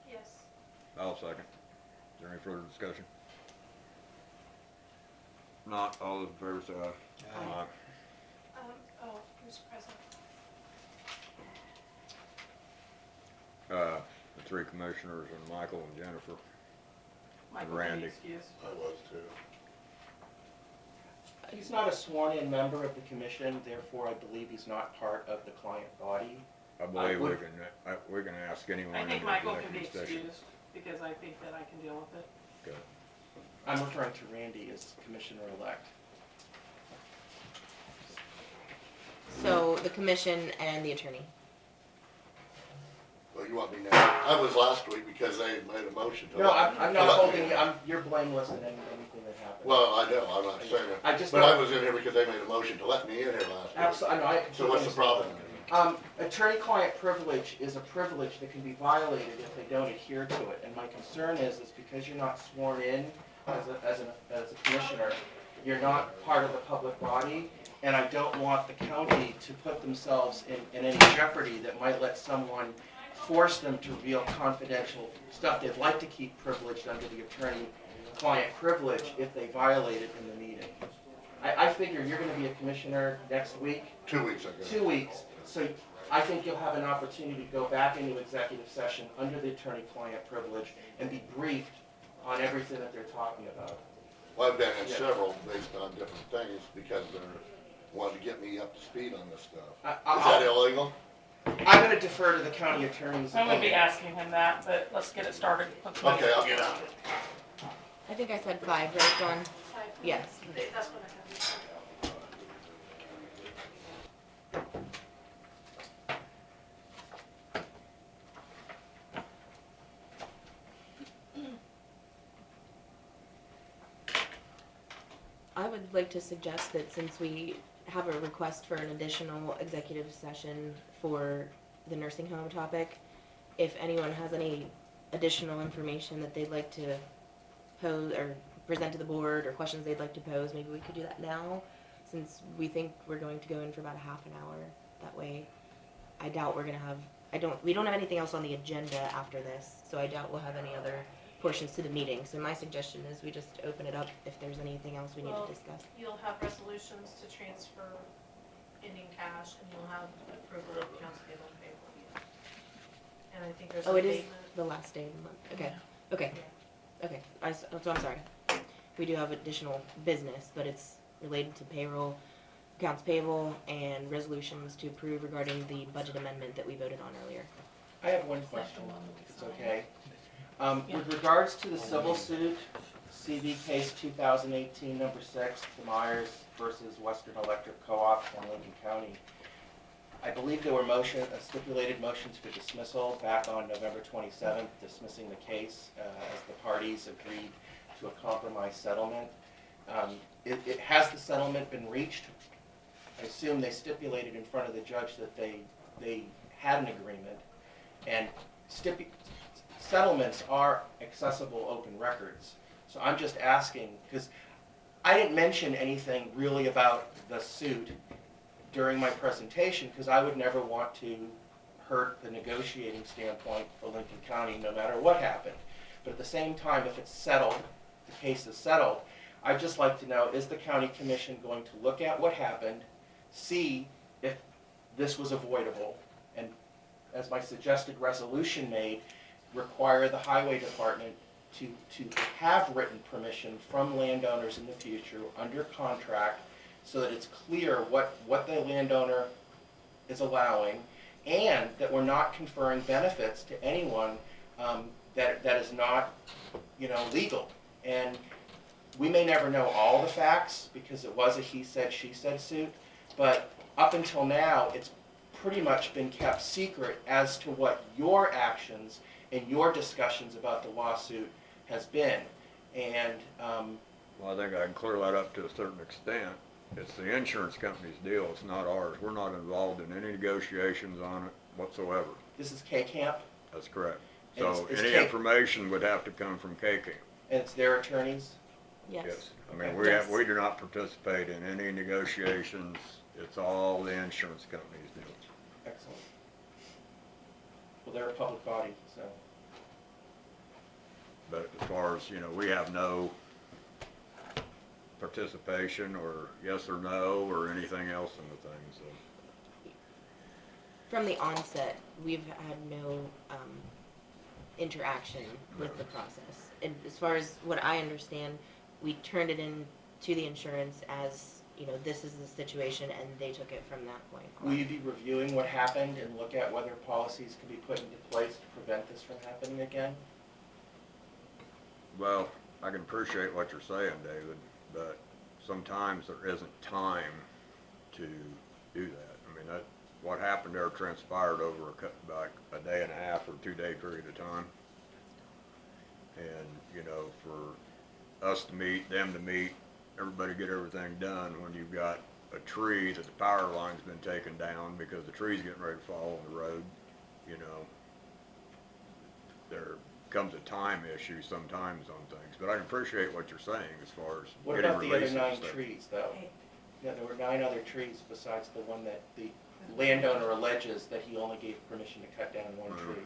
Yes. I'll second. Is there any further discussion? Not, all those in favor say aye. Aye. Who's present? The 3 commissioners and Michael and Jennifer. Michael, Randy. excuse. I was too. He's not a sworn-in member of the commission, therefore I believe he's not part of the client body. I believe would- we can ask anyone I in think the Michael can be executive session. excused, because I think that I can deal with it. Okay. I'm referring to Randy as commissioner-elect. So the commission and the attorney. Well, you want me now? I was last week because they made a motion to. No, I'm to not let holding me- you, you're blameless in anything that happened. Well, I know, I'm not saying I it, just but I don't- was in here because they made a motion to let me in here last week. Absolutely, I know, So what's the problem? Attorney-client privilege is a privilege that can be violated if they don't adhere to it. And my concern is because you're not sworn in as a commissioner, you're not part of the public body. And I don't want the county to put themselves in any jeopardy that might let someone force them to reveal confidential stuff they'd like to keep privileged under the attorney-client privilege if they violate it in the meeting. I figure you're gonna be a commissioner next week, 2 weeks ago. 2 weeks, so I think you'll have an opportunity to go back into executive session under the attorney-client privilege and be briefed on everything that they're talking about. Well, I've been in Yeah. several based on different things because they're wanting to get me up to speed on this stuff. I- Is that illegal? I'm gonna defer to the county attorney's I'm gonna be opinion. asking him that, but let's get it started. Let's move. Okay, I'll get out. I think I said 5, right, Dawn? 5 Yes. minutes. That's what I have. would like to suggest that since we have a request for an additional executive session for the nursing home topic, if anyone has any additional information that they'd like to pose or present to the board, or questions they'd like to pose, maybe we could do that now, since we think we're going to go in for about a half an hour. That way, I doubt we're gonna have, we don't have anything else on the agenda after this, so I doubt we'll have any other portions to the meeting. So my suggestion is we just open it up if there's anything else we need Well, to discuss. You'll have resolutions to transfer ending cash, and you'll have approval of accounts payable and payable. And I think there's an Oh, it is abatement. the last day of the month. Okay, okay, okay. So I'm sorry. We do have additional business, but it's related to payroll, accounts payable, and resolutions to approve regarding the budget amendment that we voted on earlier. I have one question, if it's okay. With regards to the civil suit, CV case 2018, number 6, the Myers versus Western Electric Co-op in Lincoln County, I believe there were stipulated motions for dismissal back on November 27th, dismissing the case as the parties agreed to a compromise settlement. Has the settlement been reached? I assume they stipulated in front of the judge that they had an agreement, and settlements are accessible open records. So I'm just asking, because I didn't mention anything really about the suit during my presentation, because I would never want to hurt the negotiating standpoint for Lincoln County no matter what happened. But at the same time, if it's settled, the case is settled, I'd just like to know, is the county commission going to look at what happened, see if this was avoidable, and as my suggested resolution made, require the highway department to have written permission from landowners in the future under contract, so that it's clear what the landowner is allowing, and that we're not conferring benefits to anyone that is not, legal. And we may never know all the facts, because it was a he said, she said suit, but up until now, it's pretty much been kept secret as to what your actions and your discussions about the lawsuit has been. And Well, I think I can clear that up to a certain extent. It's the insurance company's deal, it's not ours. We're not involved in any negotiations on it whatsoever. this is K-Camp, That's correct. And So it's any K- information would have to come from KK. and it's their attorneys. Yes. I mean, Okay. we do not participate in any negotiations. It's all the insurance company's deal. Excellent. Well, they're a public body, so. But as far as, we have no participation or yes or no or anything else in the thing, so. From the onset, we've had no interaction with the process. And as far as what I understand, we turned it in to the insurance as, this is the situation, and they took it from that point on. Will you be reviewing what happened and look at whether policies can be put into place to prevent this from happening again? Well, I can appreciate what you're saying, David, but sometimes there isn't time to do that. I mean, what happened there transpired over like a day and a half or 2 day period of time. And, for us to meet, them to meet, everybody get everything done when you've got a tree that the power line's been taken down because the tree's getting ready to fall on the road, there comes a time issue sometimes on things. But I can appreciate what you're saying as far as What getting about the other releases and 9 stuff. trees, though? Yeah, there were 9 other trees besides the one that the landowner alleges that he only gave permission to cut down one Mhm. tree.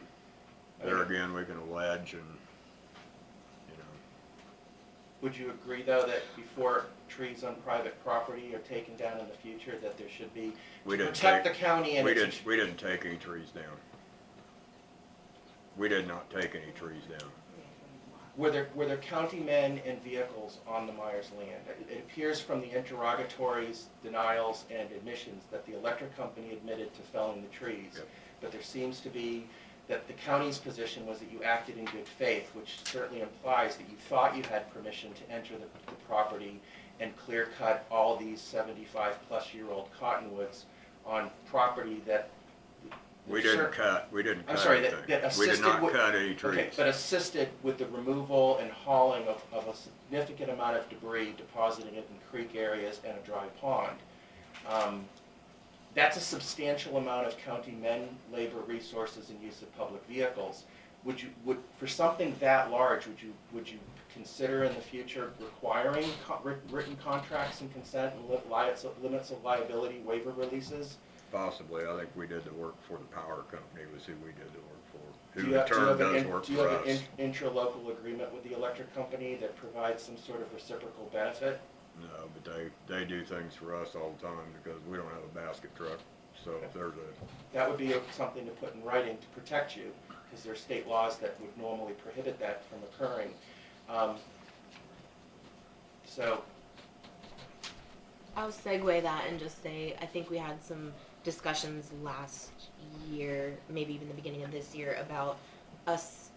There again, we can allege and, Would you agree, though, that before trees on private property are taken down in the future, that there should be, we to didn't protect the take, county and its... we didn't take any trees down. We did not take any trees down. Were there county men and vehicles on the Myers land? It appears from the interrogatories, denials, and admissions that the electric company admitted to felling the trees. Yep. But there seems to be that the county's position was that you acted in good faith, which certainly implies that you thought you had permission to enter the property and clear cut all these 75-plus-year-old cottonwoods on property that We Sure. didn't cut anything. I'm sorry, that We did assisted not with- cut any Okay, trees. but assisted with the removal and hauling of a significant amount of debris, depositing it in creek areas and a dry pond. That's a substantial amount of county men, labor, resources, and use of public vehicles. For something that large, would you consider in the future requiring written contracts and consent and limits of liability waiver releases? Possibly, I think we did the work for the power company was who we did the work for. Do Who you in have- do you turn have an does in- work Do you for have us. an intralocal agreement with the electric company that provides some sort of reciprocal benefit? No, but they do things for us all the time because we don't have a basket truck. So if there's That would be something to put in writing to protect you, because there are state laws that would normally prohibit that from occurring. So, I'll segue that and just say, I think we had some discussions last year, maybe even the beginning of this year, about us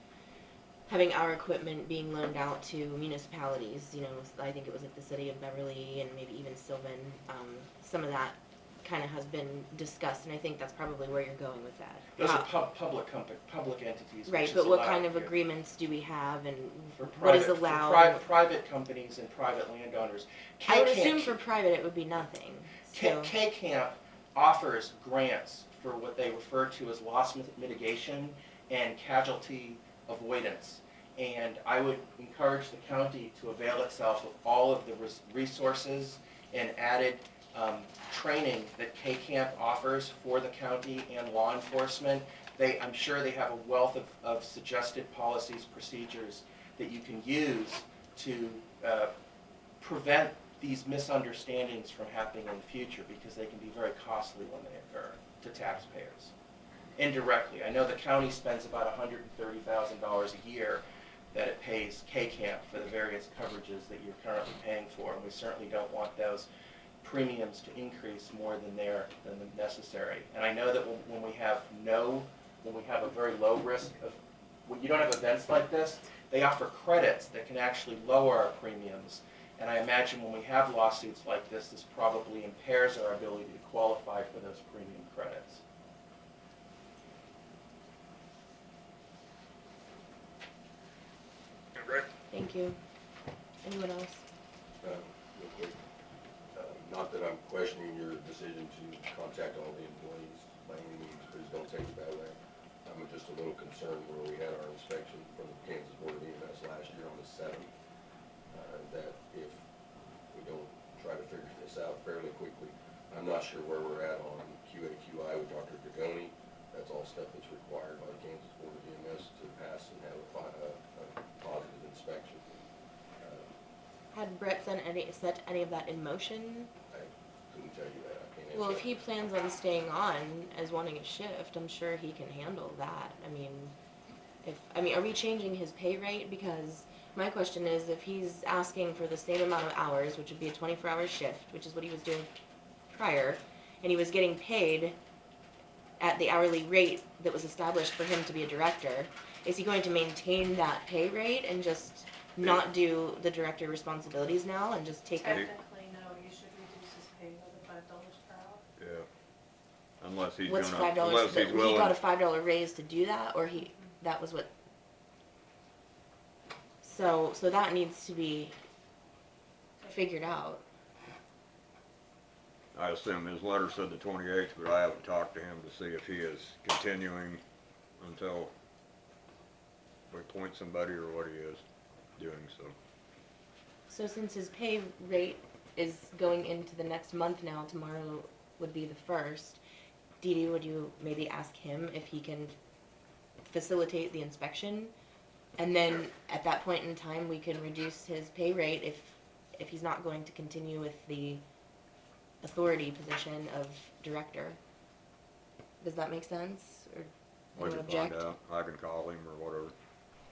having our equipment being loaned out to municipalities. You know, I think it was like the city of Beverly and maybe even Sylvan. Some of that kind of has been discussed, and I think that's probably where you're going with that. those are public entities. Right, which is but what allowed kind of here. agreements do we have, and For what is private- allowed? For private companies and private landowners. I would K-Camp- assume for private it would be nothing. So. K-Camp offers grants for what they refer to as loss mitigation and casualty avoidance. And I would encourage the county to avail itself of all of the resources and added training that K-Camp offers for the county and law enforcement. I'm sure they have a wealth of suggested policies, procedures that you can use to prevent these misunderstandings from happening in the future, because they can be very costly when they occur to taxpayers. Indirectly, I know the county spends about $130,000 a year that it pays K-Camp for the various coverages that you're currently paying for, and we certainly don't want those premiums to increase more than necessary. And I know that when we have a very low risk of, when you don't have events like this, they offer credits that can actually lower our premiums. And I imagine when we have lawsuits like this probably impairs our ability to qualify for those premium credits. Thank you. Anyone else? Real quick, not that I'm questioning your decision to contact all the employees by any means, please don't take it that way. I'm just a little concerned where we had our inspection from the Kansas Board of EMS last year on the 7th, that if we don't try to figure this out fairly quickly, I'm not sure where we're at on QA/QI with Dr. Dragoni. That's all stuff that's required by the Kansas Board of EMS to pass and have a positive inspection. Had Brett set any of that in motion? I couldn't tell you that, I can't answer. Well, if that. he plans on staying on as wanting a shift, I'm sure he can handle that. Are we changing his pay rate? Because my question is, if he's asking for the same amount of hours, which would be a 24-hour shift, which is what he was doing prior, and he was getting paid at the hourly rate that was established for him to be a director, is he going to maintain that pay rate and just not do the director responsibilities now and just take it? Technically, no, you should reduce his pay by the $5 per hour. Yeah. Unless he's What's gonna, $5? unless he's He willing. got a $5 raise to do that, or that was what? So that needs to be figured out. I assume his letter said the 28th, but I haven't talked to him to see if he is continuing until we appoint somebody or what he is doing, so. So since his pay rate is going into the next month now, tomorrow would be the 1st, Dee Dee, would you maybe ask him if he can facilitate the inspection? And then at that point in time, we can reduce his pay rate if he's not going to continue with the authority position of director. Does that make sense? Or We anyone can find object? out. I can call him or whatever.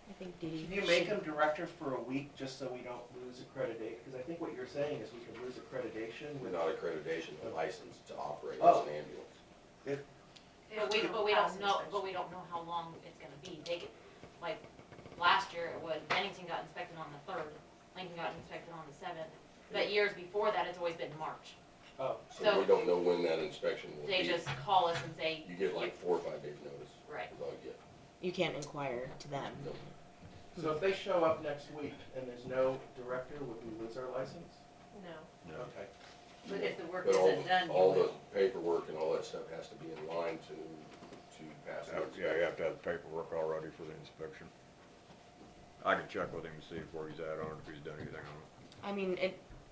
I think Dee Dee Can you make should- him director for a week just so we don't lose accreditation? Because I think what you're saying is we could lose accreditation with. Not accreditation, a license to operate as Oh. an ambulance. But we don't know how long it's gonna be. Like, last year it was, Bennington got inspected on the 3rd, Lincoln got inspected on the 7th, but years before that, it's always been March. Oh, So we don't know when that inspection will be. They just call us and say. You get like 4 or 5 days notice. Right. Is all you get. You can't inquire to them. No. so if they show up next week and there's no director, would we lose our license? No. No. Okay. But if the work But all, isn't done, you all will. the paperwork and all that stuff has to be in line to pass the Yeah, you inspection. have to have the paperwork all ready for the inspection. I can check with him and see where he's at on it, if he's done anything on it. I mean,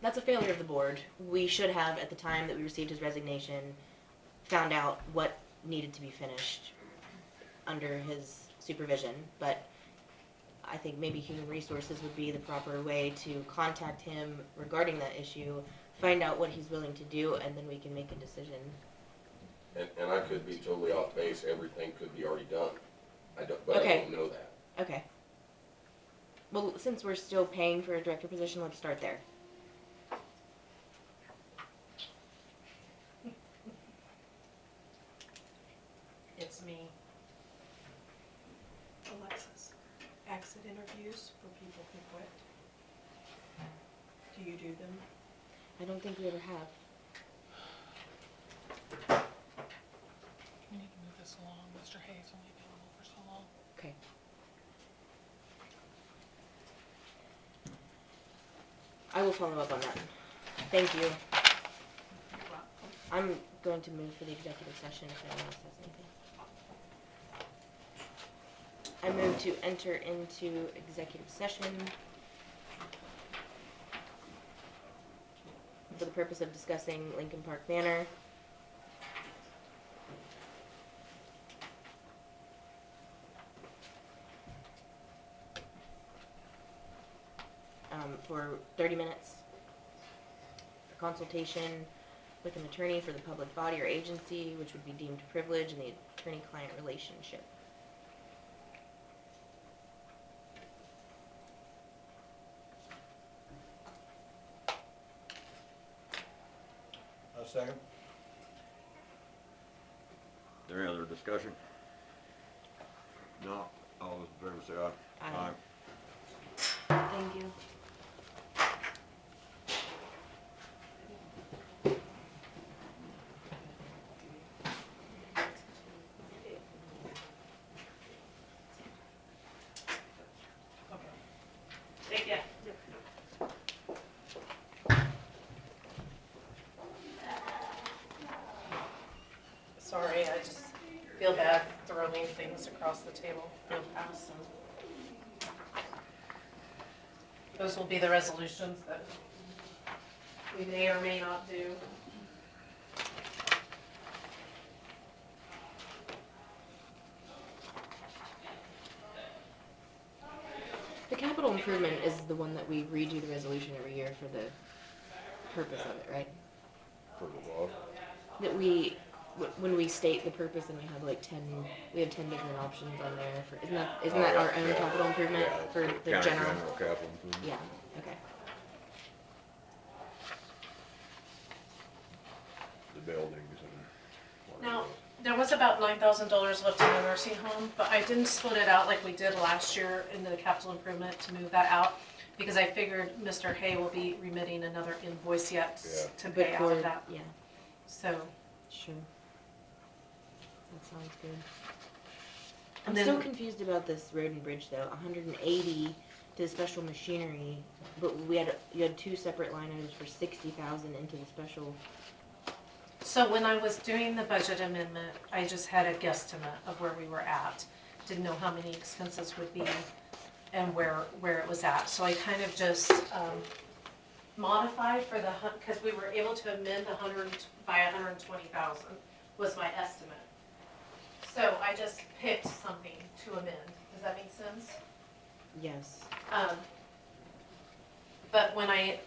that's a failure of the board. We should have, at the time that we received his resignation, found out what needed to be finished under his supervision, but I think maybe human resources would be the proper way to contact him regarding that issue, find out what he's willing to do, and then we can make a decision. And I could be totally off base, everything could be already done. I don't Okay. know that. Okay. Well, since we're still paying for a director position, let's start there. It's me. Alexis, exit interviews for people who quit. Do you do them? I don't think we ever have. We need to move this along. Mr. Hayes only available for so long. Okay. I will follow up on that. Thank you. I'm going to move for the executive session if anyone else has anything. I move to enter into executive session for the purpose of discussing Lincoln Park Manor. For 30 minutes for consultation with an attorney for the public body or agency, which would be deemed privilege in the attorney-client relationship. A second? Is there any other discussion? No, all those in favor say aye. Aye. Thank you. Take it. Sorry, I just feel bad throwing things across the table real fast. Those will be the resolutions that we may or may not do. The capital improvement is the one that we redo the resolution every year for the purpose of it, right? For the law. That we, when we state the purpose and we have like 10, we have 10 different options on there for, isn't that our own capital improvement Yeah, for it's the county general? capital improvement. Yeah, okay. The buildings and. Now, there was about $9,000 left in the nursing home, but I didn't split it out like we did last year in the capital improvement to move that out, because I figured Mr. Hay will be remitting another invoice yet Yeah. to pay out Before- of that, Yeah, so. sure. That sounds good. I'm And then- still confused about this road and bridge though, 180 to special machinery, but you had two separate line items for 60,000 into the special. So when I was doing the budget amendment, I just had a guesstimate of where we were at. Didn't know how many expenses would be and where it was at. So I kind of just modified for because we were able to amend by 120,000 was my estimate. So I just picked something to amend. Does that make sense? Yes. But when I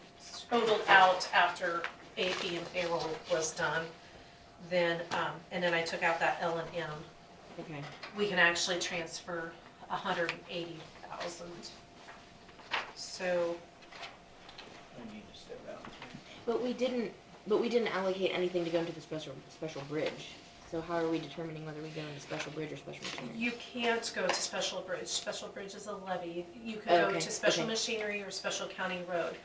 totaled out after AP and payroll was done, then, and then I took out that L&M, Okay. we can actually transfer 180,000. So, I need to step out. But we didn't allocate anything to go into the special bridge. So how are we determining whether we go into special bridge or special machinery? you can't go to special bridge. Special bridge is a levy. You could Oh, go okay, to special okay. machinery or special county road.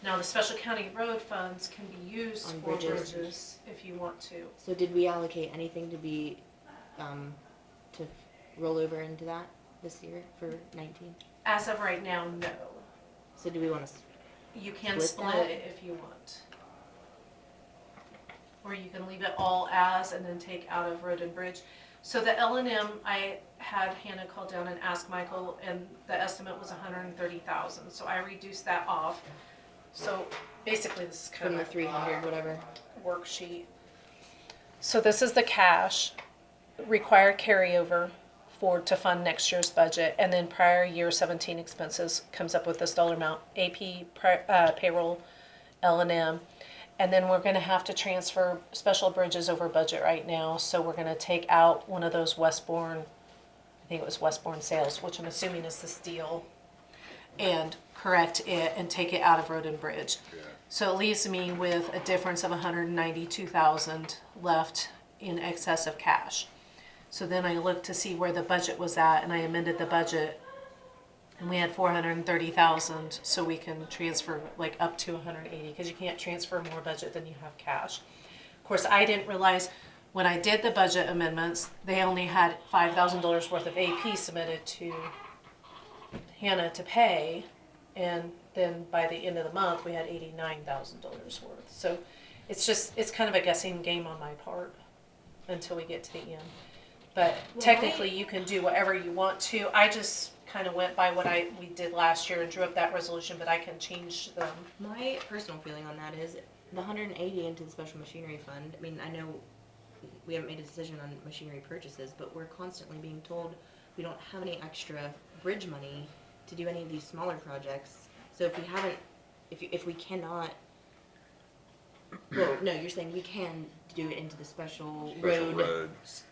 Now, the special county road funds can be used On for bridges. bridges if you want to. So did we allocate anything to be, to roll over into that this year for 19? As of right now, no. So do we want to, You can Split split that? it if you want. Or you can leave it all as and then take out of road and bridge. So the L&M, I had Hannah call down and ask Michael, and the estimate was 130,000. So I reduced that off. So basically this is kind from of the 300, whatever? worksheet. So this is the cash, required carryover to fund next year's budget, and then prior year 17 expenses comes up with this dollar amount, AP, payroll, L&M. And then we're gonna have to transfer special bridges over budget right now, so we're gonna take out one of those Westbourne, I think it was Westbourne sales, which I'm assuming is this deal, and correct it and take it out of road and bridge. Yeah. So it leaves me with a difference of 192,000 left in excess of cash. So then I looked to see where the budget was at, and I amended the budget, and we had 430,000, so we can transfer like up to 180, because you can't transfer more budget than you have cash. Of course, I didn't realize when I did the budget amendments, they only had $5,000 worth of AP submitted to Hannah to pay, and then by the end of the month, we had $89,000 worth. So it's kind of a guessing game on my part until we get to the end. But Well, technically, you can do whatever you want to. I just kind of went by what we did last year and drew up that resolution, but I can change them. My personal feeling on that is the 180 into the special machinery fund. I mean, I know we haven't made a decision on machinery purchases, but we're constantly being told we don't have any extra bridge money to do any of these smaller projects. So if we haven't, if we cannot, well, no, you're saying we can do it into the special Special road, road.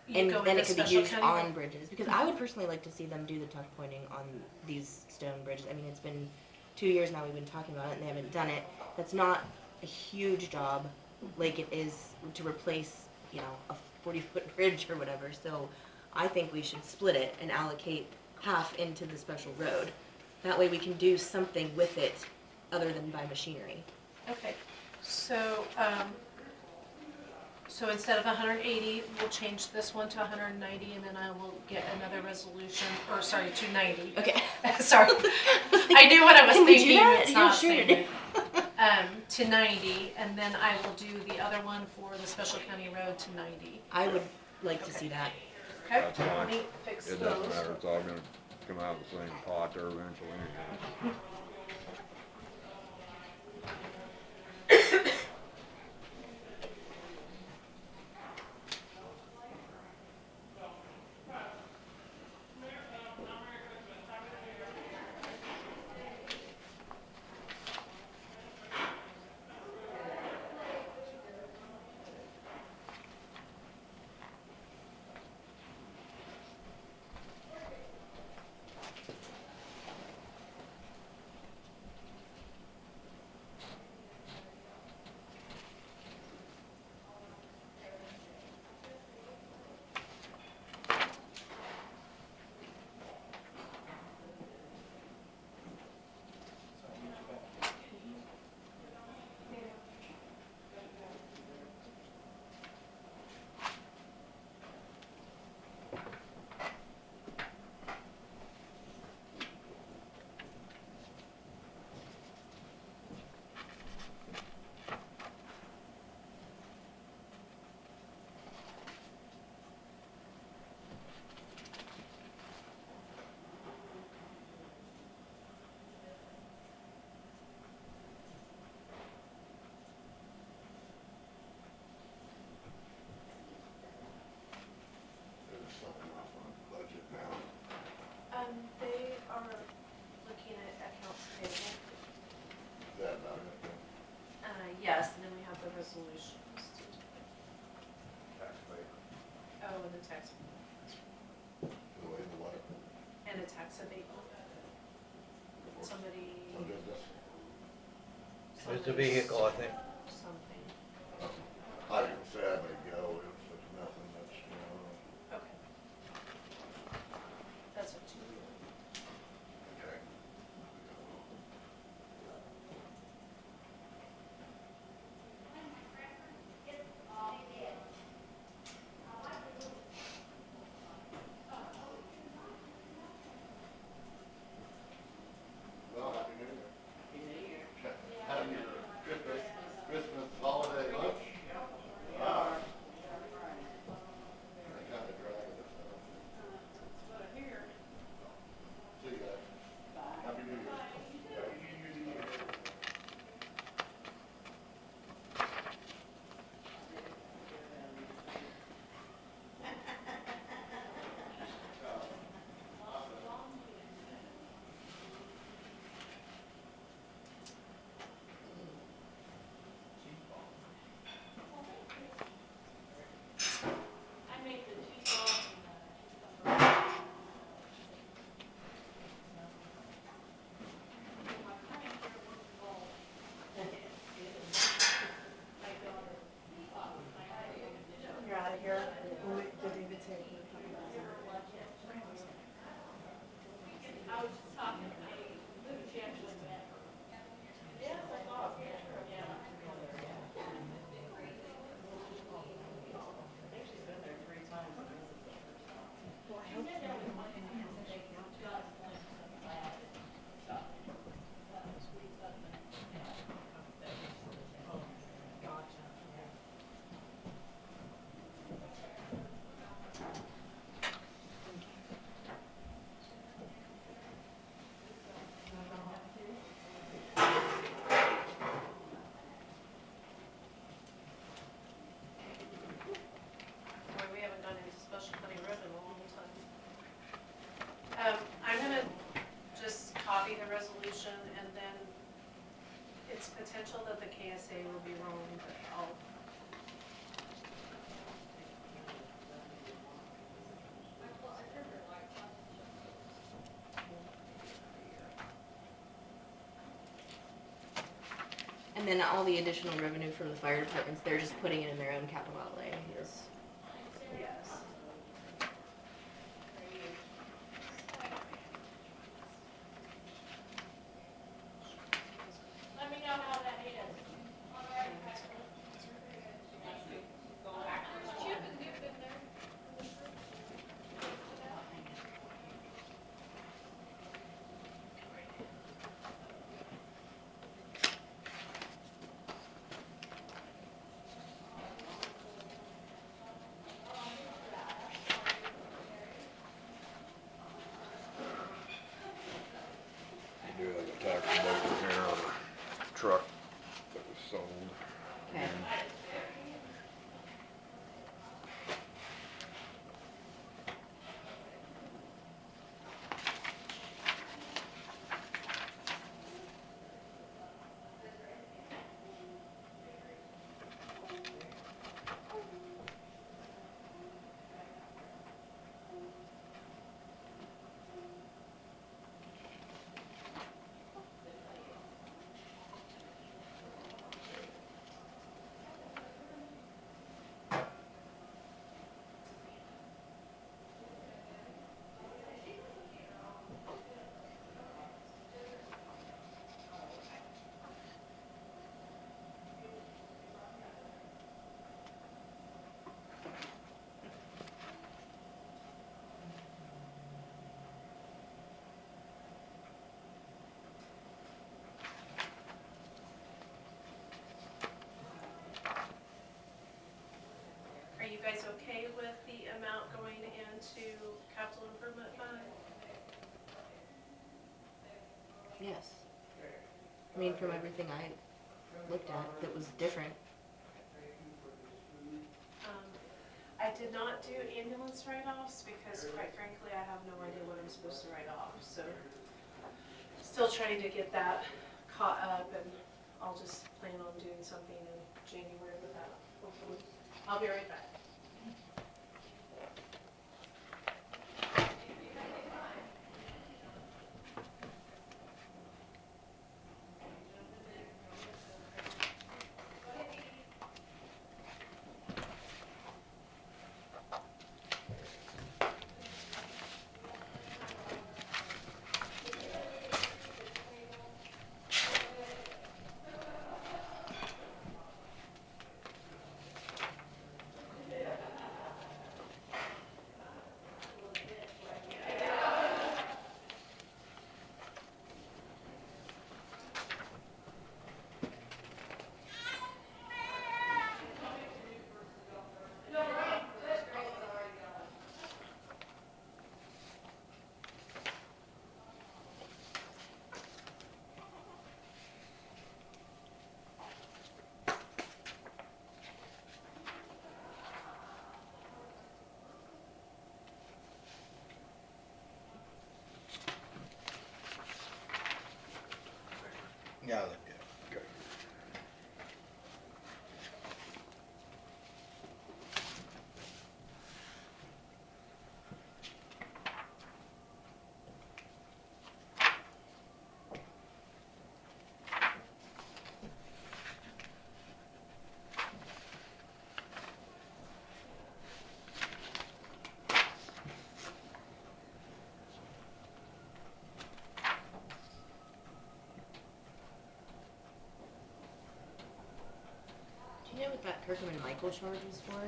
You and go then into it could be special used county on road. bridges. Because I would personally like to see them do the tuck pointing on these stone bridges. I mean, it's been 2 years now we've been talking about it, and they haven't done it. That's not a huge job like it is to replace, you know, a 40-foot bridge or whatever. So I think we should split it and allocate half into the special road. That way we can do something with it other than buy machinery. Okay, so, so instead of 180, we'll change this one to 190, and then I will get another resolution, or sorry, 290. Okay. Sorry, I knew what I was Can we do thinking, that? it's You not sure saying did. it. To 90, and then I will do the other one for the special county road to 90. I would like to see that. Okay, That's fine. let me fix It doesn't those. matter, it's all gonna come out of the same pot there eventually anyway. There's something off on the budget now. They are looking at accounts payable. Is that about it then? Yes, and then we have the resolutions. Tax rate. Oh, and the tax, The way the what? and a tax abatement. Somebody. What is this? It's a vehicle, I think. Something. I was gonna say I may go if there's nothing that's, you know. Okay. That's up to you. Okay. potential that the KSA will be wrong, but I'll. And then all the additional revenue from the fire departments, they're just putting it in their own capital outlay. Is- Yes. Let me know how that is. You do have a tax abatement here on a truck that was sold. Okay. Are you guys okay with the amount going into capital improvement fund? Yes. I mean, from everything I looked at that was different. I did not do ambulance write-offs because quite frankly, I have no idea what I'm supposed to write off, so. Still trying to get that caught up, and I'll just plan on doing something in January with that, hopefully. I'll be right back. Yeah, I look good. Okay. Do you know what that Kirkham and Michael charge was for?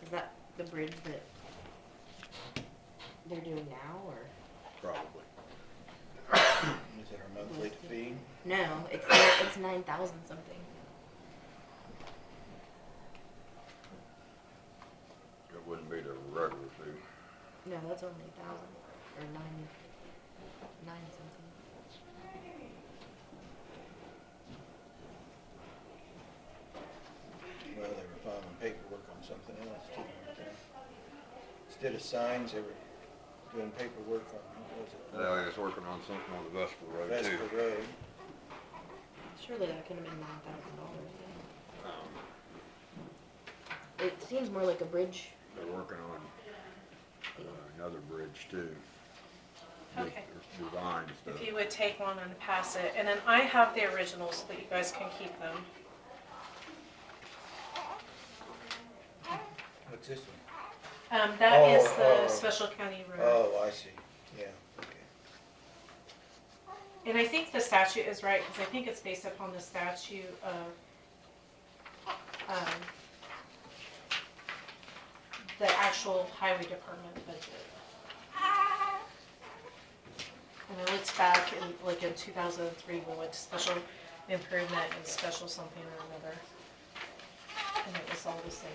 Is that the bridge that they're doing now, or? Probably. Is it our monthly fee? No, it's 9,000 something. It wouldn't be the regular fee. No, that's only 1,000 or nine something. Well, they were filing paperwork on something else too, weren't they? Instead of signs, they were doing paperwork on, what was it? Yeah, he was working on something on the Vesper Road too. Vesper Road. Surely that could have been $9,000. Um, It seems more like a bridge. they're working on another bridge too. Big Okay. Design stuff. If you would take one and pass it, and then I have the originals so that you guys can keep them. What's this one? That is Oh, the oh. special county road. Oh, I see, yeah, okay. And I think the statute is right, because I think it's based upon the statute of, the actual highway department budget. And I looked back in 2003, we went to special improvement and special something or another. And it was all the same.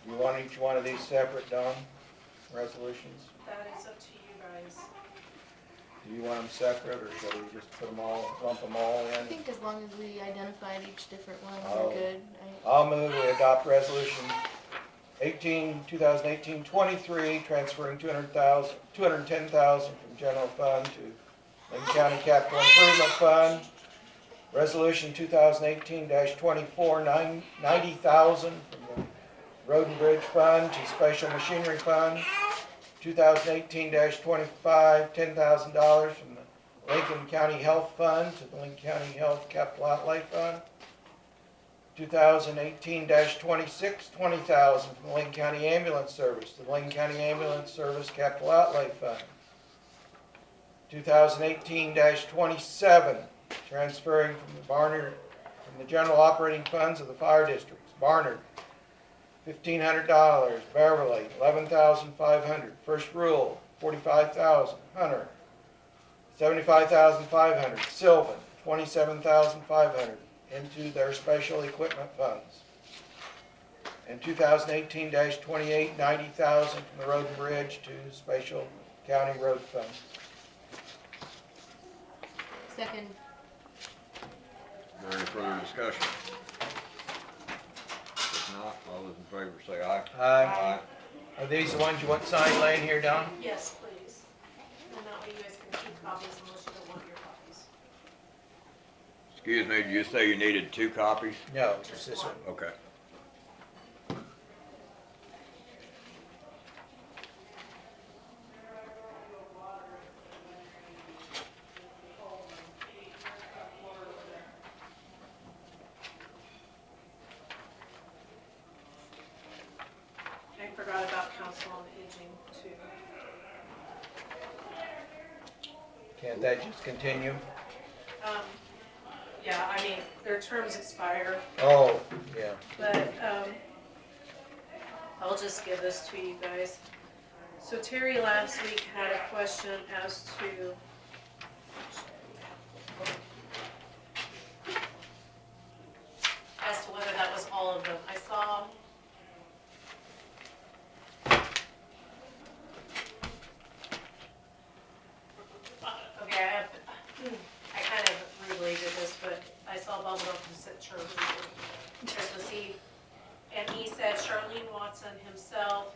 You want each one of these separate, Don, resolutions? That is up to you guys. Do you want them separate, or shall we just put them all, lump them all I in? think as long as we identified each different one, Oh. we're good. I'll move we adopt resolution 2018-23, transferring $210,000 from general fund to Lincoln County Capital Improvement Fund. Resolution 2018-24, $90,000 from the Road and Bridge Fund to Special Machinery Fund. 2018-25, $10,000 from the Lincoln County Health Fund to the Lincoln County Health Capital Outlay Fund. 2018-26, $20,000 from the Lincoln County Ambulance Service to the Lincoln County Ambulance Service Capital Outlay Fund. 2018-27, transferring from the general operating funds of the fire districts. Barnard, $1,500. Beverly, $11,500. First Rural, $45,000. Hunter, $75,500. Sylvan, $27,500 into their special equipment funds. And 2018-28, $90,000 from the Road and Bridge to Special County Road Fund. Second. Is there any further discussion? If not, all those in favor say aye. Aye. Are these the ones you want signed laying here, Don? Yes, please. And that way you guys can keep copies unless you don't want your copies. Excuse me, did you say you needed 2 copies? No, just this one. Okay. I forgot about council on aging too. Can't that just continue? Yeah, I mean, their terms expire, Oh, yeah. but, I'll just give this to you guys. So Terry last week had a question as to whether that was all of them. I saw I kind of rudely did this, but I saw Bob Wilson said Charlene as the seat, and he said Charlene Watson himself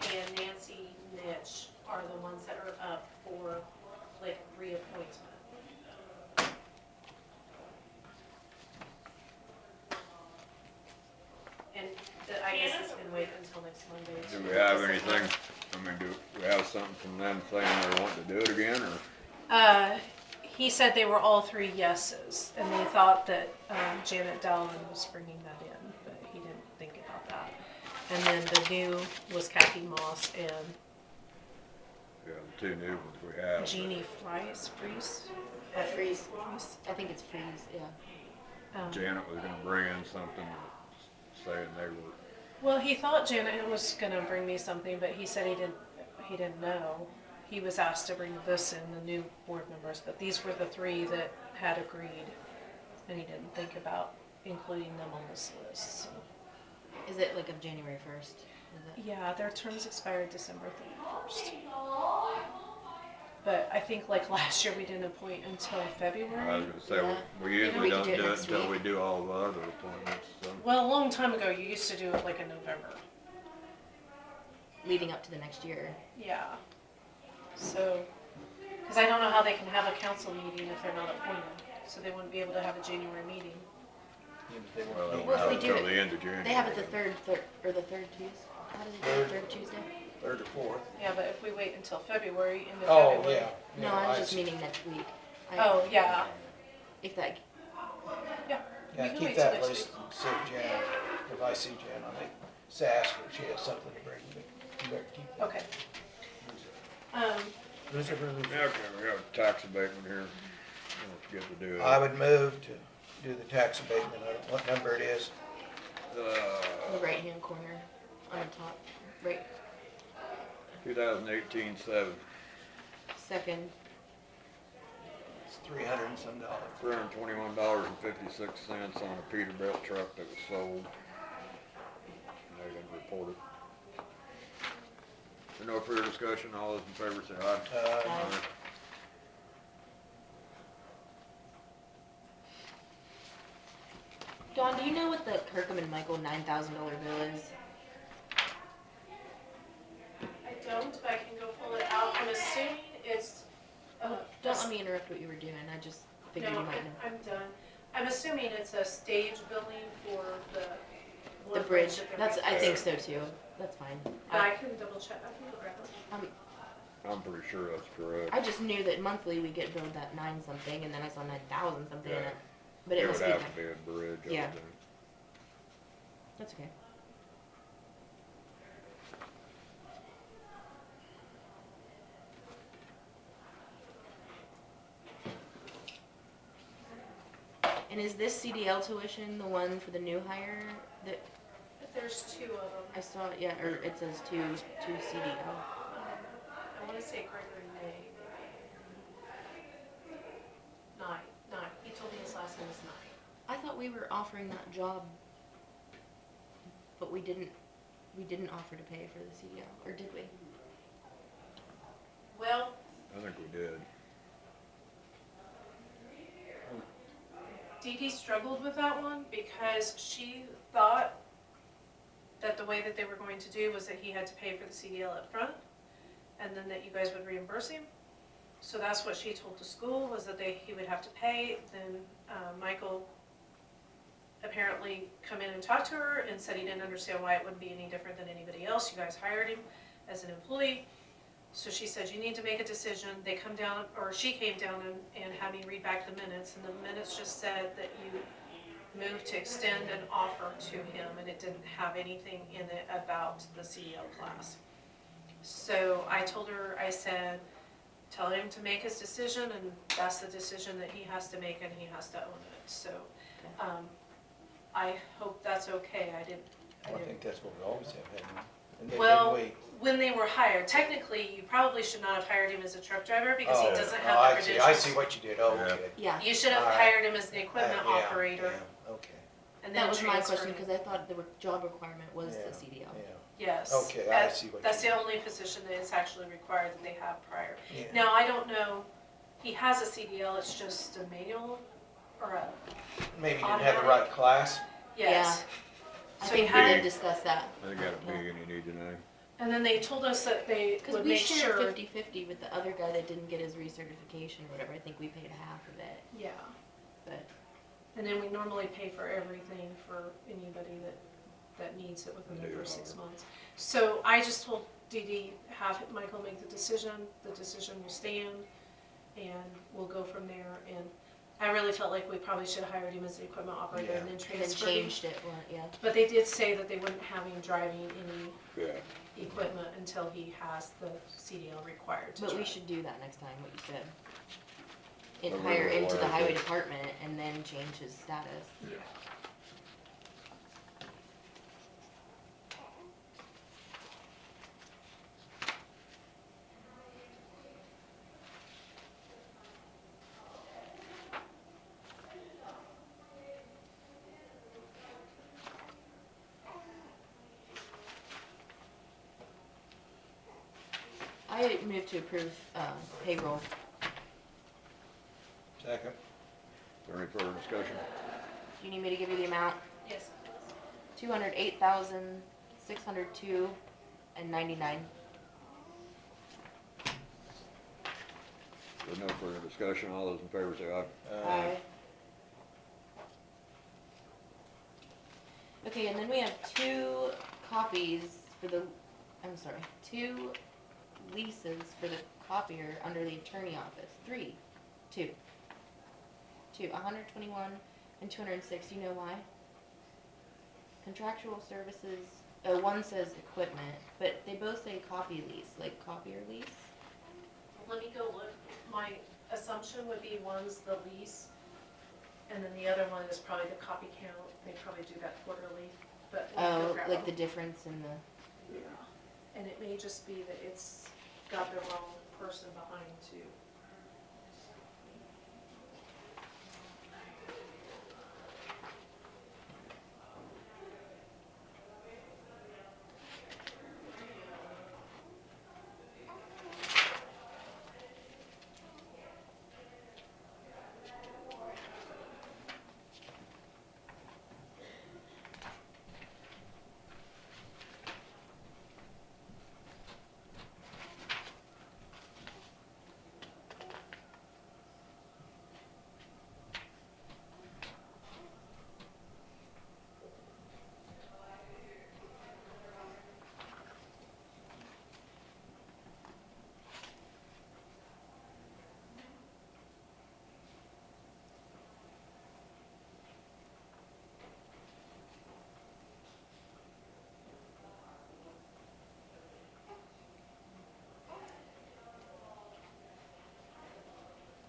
and Nancy Nitch are the ones that are up for like reappointment. And I guess it's gonna wait until next Monday. Do we have anything, I mean, do we have something from them saying they want to do it again, or? He said they were all 3 yeses, and they thought that Janet Dallin was bringing that in, but he didn't think about that. And then the new was Kathy Moss and Yeah, the 2 new ones we have. Jeannie Freeze. Freeze. I think it's Freeze, yeah. Janet was gonna bring in something saying they were, Well, he thought Janet was gonna bring me something, but he said he didn't know. He was asked to bring this in, the new board members, but these were the 3 that had agreed, and he didn't think about including them on this list. So. Is it like of January 1st? Is it? Yeah, their terms expired December 31st. But I think like last year we didn't appoint until I February. was gonna say, Yeah. we Maybe usually we could don't do it do it next until week. we do all the other appointments, so. Well, a long time ago, you used to do it like in November. Leading up to the next year. Yeah. So, because I don't know how they can have a council meeting if they're not appointed. So they wouldn't be able to have a January meeting. Yeah, but they won't Well, they need Well, if won't we have do until it- the end of January. They have it the third Tuesday. How does it go? Third Tuesday? third or fourth. Yeah, but if we wait until February, into Oh, February. yeah. No, Yeah, I was I just see. meaning next week. Oh, yeah. If that, Yeah. Yeah, we can keep wait till that next list week. and see if Jan, if I see Jan, I may say ask her if she has something to bring, but you better keep that. Okay. Loser, loser. Okay, we have a tax abatement here. Don't forget to do it. I would move to do the tax abatement. I don't know what number it is. the right-hand corner on the top, right, 2018-7, second. It's $300 and some dollars. $321.56 on a Peterbilt truck that was sold. They didn't report it. If no further discussion, all those in favor say aye. Aye. Dawn, do you know what the Kirkham and Michael $9,000 bill is? I don't, but I can go pull it out. I'm assuming it's, Don't let me interrupt what you were doing, I just figured no, you might know. I'm done. I'm assuming it's a stage billing for the. The one bridge, that they're that's, I replacing. think so too, that's fine. But I can double check, I can go grab it. I'm pretty sure that's correct. I just knew that monthly we get billed that 9 something, and then I saw 9,000 something, Yeah. but it It must would be have that. to be a bridge, I Yeah. would think. That's okay. And is this CDL tuition the one for the new hire that But there's two of them. I saw? Yeah, or it says two CDL. I wanna say Gregory May, maybe. Nine. He told me his last name was Nye. I thought we were offering that job, but we didn't. We didn't offer to pay for the CDL, or did we? Well, I think we did. Dee Dee struggled with that one because she thought that the way that they were going to do was that he had to pay for the CDL up front, and then that you guys would reimburse him. So that's what she told the school, was that he would have to pay. Then Michael apparently come in and talked to her and said he didn't understand why it wouldn't be any different than anybody else. You guys hired him as an employee. So she said, you need to make a decision. They come down, or she came down and had me read back the minutes, and the minutes just said that you moved to extend an offer to him, and it didn't have anything in it about the CDL class. So I told her, I said, tell him to make his decision, and that's the decision that he has to make, and he has to own it. So I hope that's okay. I think that's what we always have had. And they Well, didn't wait. when they were hired, technically, you probably should not have hired him as a truck driver because he Oh, doesn't oh, have the I credentials. see. I see what you did. Oh, Yeah. okay. Yeah. You should have All right. hired him as an equipment Yeah, operator, yeah, okay. and then That was my transferred question, him. because I thought the job requirement was Yeah, the CDL. Yeah. Yes. Okay, I see what That's you the mean. only position that is actually required that they have prior. Yeah. Now, I don't know, he has a CDL, it's just a manual, or a, Maybe you didn't have the right class. yes. I So he think we had, did discuss that. They got a big and you need to know. and then they told us that they Because would we make shared sure. 50-50 with the other guy that didn't get his recertification or whatever. I think we paid half of it, Yeah, but and then we normally pay for everything for anybody that needs it within the first 6 months. So I just told Dee Dee, have Michael make the decision will stand, and we'll go from there. And I really felt like we probably should have hired him as the equipment operator and then and then transferred him. changed it, well, yeah. But they did say that they wouldn't have him driving any Yeah. equipment until he has the CDL required to But we drive. should do that next time, what you said. And But hire we're into the allowed highway to. department and then change his status. Yeah. I move to approve payroll Second. Is there any further discussion? Do you need me to give you the amount? Yes. 208,602.99. There's no further discussion. All those in favor say aye. Aye. Okay, and then we have two leases for the copier under the attorney office. Two, 121 and 206. Do you know why? Contractual services, one says equipment, but they both say copy lease, like copier lease. Let me go look. My assumption would be one's the lease, and then the other one is probably the copy count. They probably do that quarterly, but. let me go Oh, grab like them. the difference in the, Yeah, and it may just be that it's got the wrong person behind too.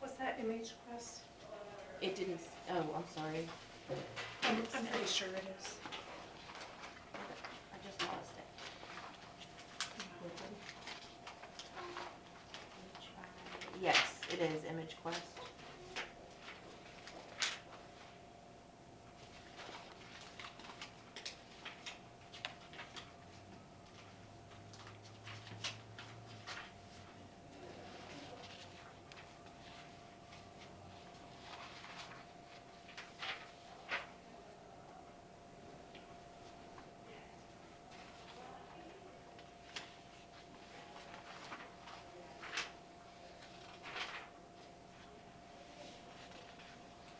Was that Image Quest? it didn't, oh, I'm sorry. I'm pretty sure it is. I just lost it. Yes, it is Image Quest.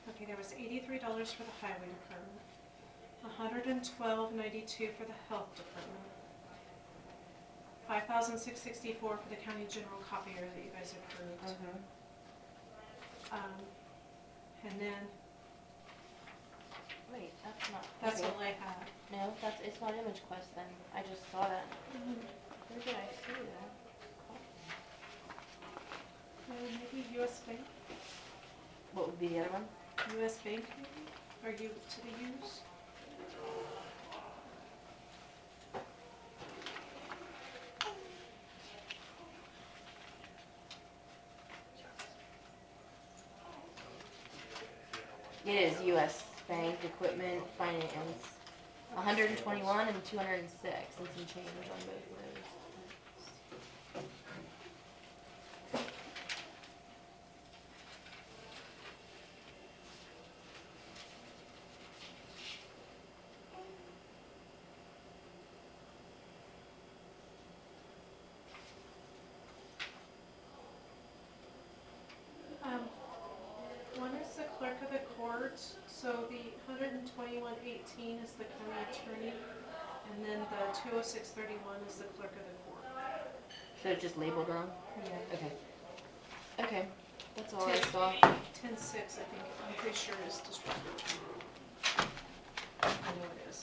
Okay, there was $83 for the highway department, $112.92 for the health department, $5,664 for the county general copier that you guys approved. And then, Wait, that's not. that's okay. all I have. No, it's not Image Quest then. I just saw that. Where did I see that? Maybe US Bank, What would be the other one? US Bank maybe? Are you to the use? It is U.S. Bank Equipment Finance. 121 and 206 and some change on both of those. One is the clerk of the court, so the 121.18 is the county attorney, and then the 206.31 is the clerk of the court. So it's just labeled wrong? Yeah. Okay. Okay, that's all I saw. 10.6, I think, I'm pretty sure is district attorney. I know it is.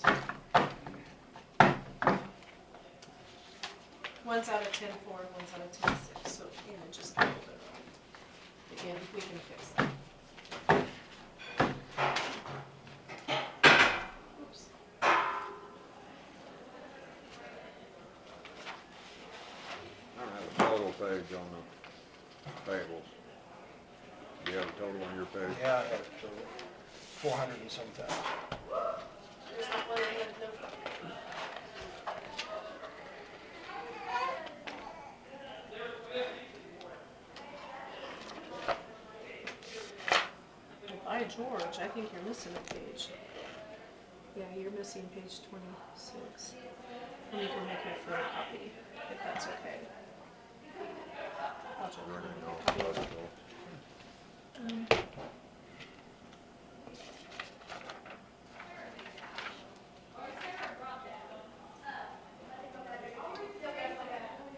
One's out of 10.4 and one's out of 10.6, so Anna just labeled it wrong. But yeah, we can fix that. Oops. I don't have a total page on the payables. Do you have a total on your page? Yeah, I have it total. 400 and some thousand. There's not one I had no. George, I think you're missing a page. Yeah, you're missing page 26. Let me go make a photocopy, if that's okay. I'll just Running make a off copy. hospital.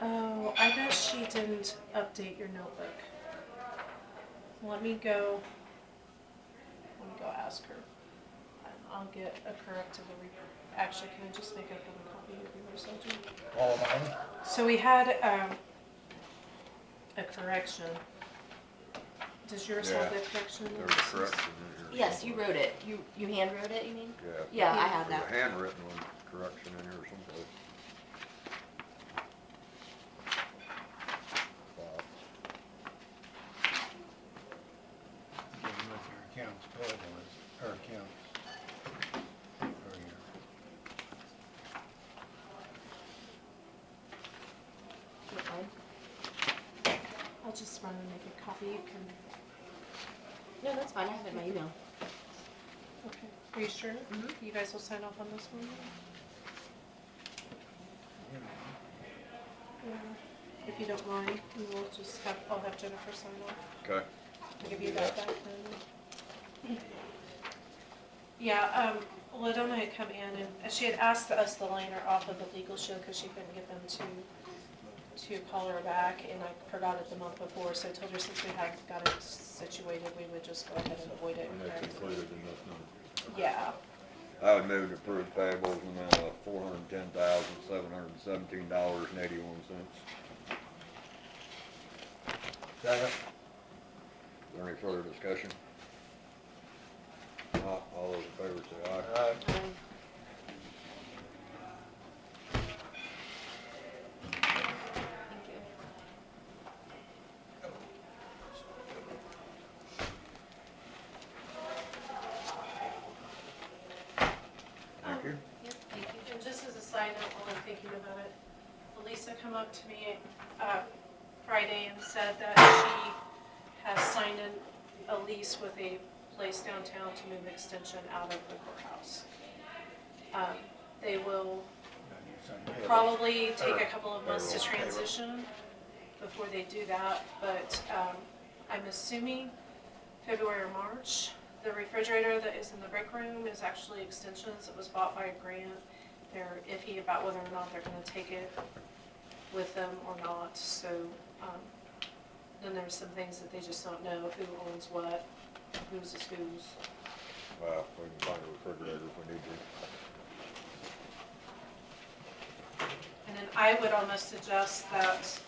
Oh, I bet she didn't update your notebook. Let me go ask her. And I'll get a corrective. Actually, can I just make a photocopy of yours, Elgin? All mine? So we had, a correction. Does yours have the correction? in There's it? a correction in here. Yes, you wrote it. You hand wrote it, you mean? Yeah. Yeah, I have There's that. a handwritten one, correction in here someplace. Give them with your accounts payable, or accounts. For your What line? I'll just run and make a copy. You can, No, that's fine. I have it in my email. okay. Are you sure? Mhm. You guys will sign off on this one? Yeah. If you don't mind, I'll have Jennifer sign off. Okay. I'll give you that back then. Yeah, Ladonna had come in and she had asked us to line her off of the legal shield because she couldn't get them to call her back, and I forgot it the month before, so I told her since we had got it situated, we would just go ahead and avoid it. And that's included in this number. Yeah, I would move to approve payables in the amount of $410,717.81. Second. Is there any further discussion? Not, all those in favor say aye. Aye. Thank you. Thank you. Yep, thank you. and just as a side note, while I'm thinking about it, Elisa come up to me Friday and said that she has signed a lease with a place downtown to move extension out of the courthouse. They will probably take a couple of months to transition before they do that, but I'm assuming February or March. The refrigerator that is in the break room is actually extensions. It was bought by a grant. They're iffy about whether or not they're gonna take it with them or not, so, then there's some things that they just don't know, who owns what, whose is whose. Well, we can find a refrigerator if we need to. And then I would almost suggest that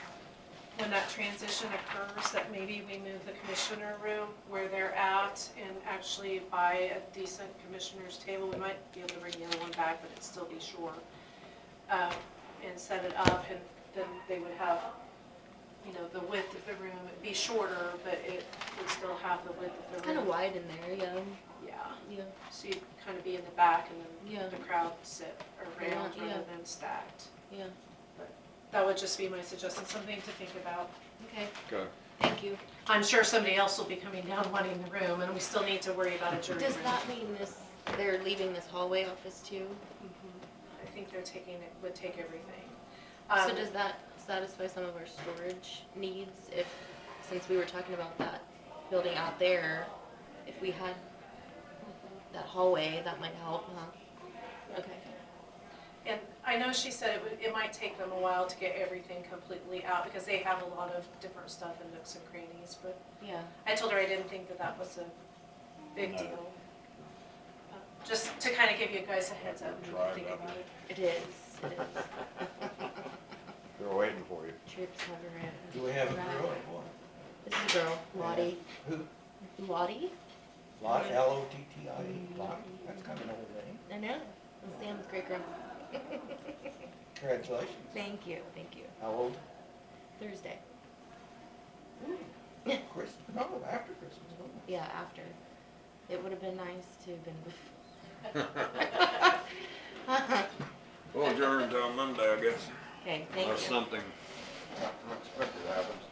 when that transition occurs, that maybe we move the commissioner room where they're at and actually buy a decent commissioner's table. We might be able to bring the other one back, but it'd still be short. And set it up, and then they would have, you know, the width of the room. It'd be shorter, but it would still have the width of It's the kind room. of wide in there, yeah. Yeah, Yeah. so you'd kind of be in the back and then Yeah. the crowd sit around Yeah. rather than stacked. Yeah. That would just be my suggestion, something to think about. Okay. Okay. Thank you. I'm sure somebody else will be coming down wanting the room, and we still need to worry about adjournment. Does that mean they're leaving this hallway office too? I think they're would take everything. So does that satisfy some of our storage needs since we were talking about that building out there, if we had that hallway, that might help, huh? Okay. And I know she said it might take them a while to get everything completely out, because they have a lot of different stuff in nooks and crannies, but Yeah. I told her I didn't think that was a big deal. Just to kind of give you guys a heads up, and think about it. It is. It is. They're waiting for you. Trips never end. Do we have a girl or boy? This is a girl, Lottie. Who? Lottie? Lottie, Lottie? Lottie, that's kind of an old name. I know. That's Sam's great girl. Congratulations. Thank you, thank you. How old? Thursday. Christmas, no, after Christmas, wasn't it? Yeah, after. It would have been nice to have been before. We'll adjourn until Monday, I guess. Okay, thank Unless you. something unexpected happens.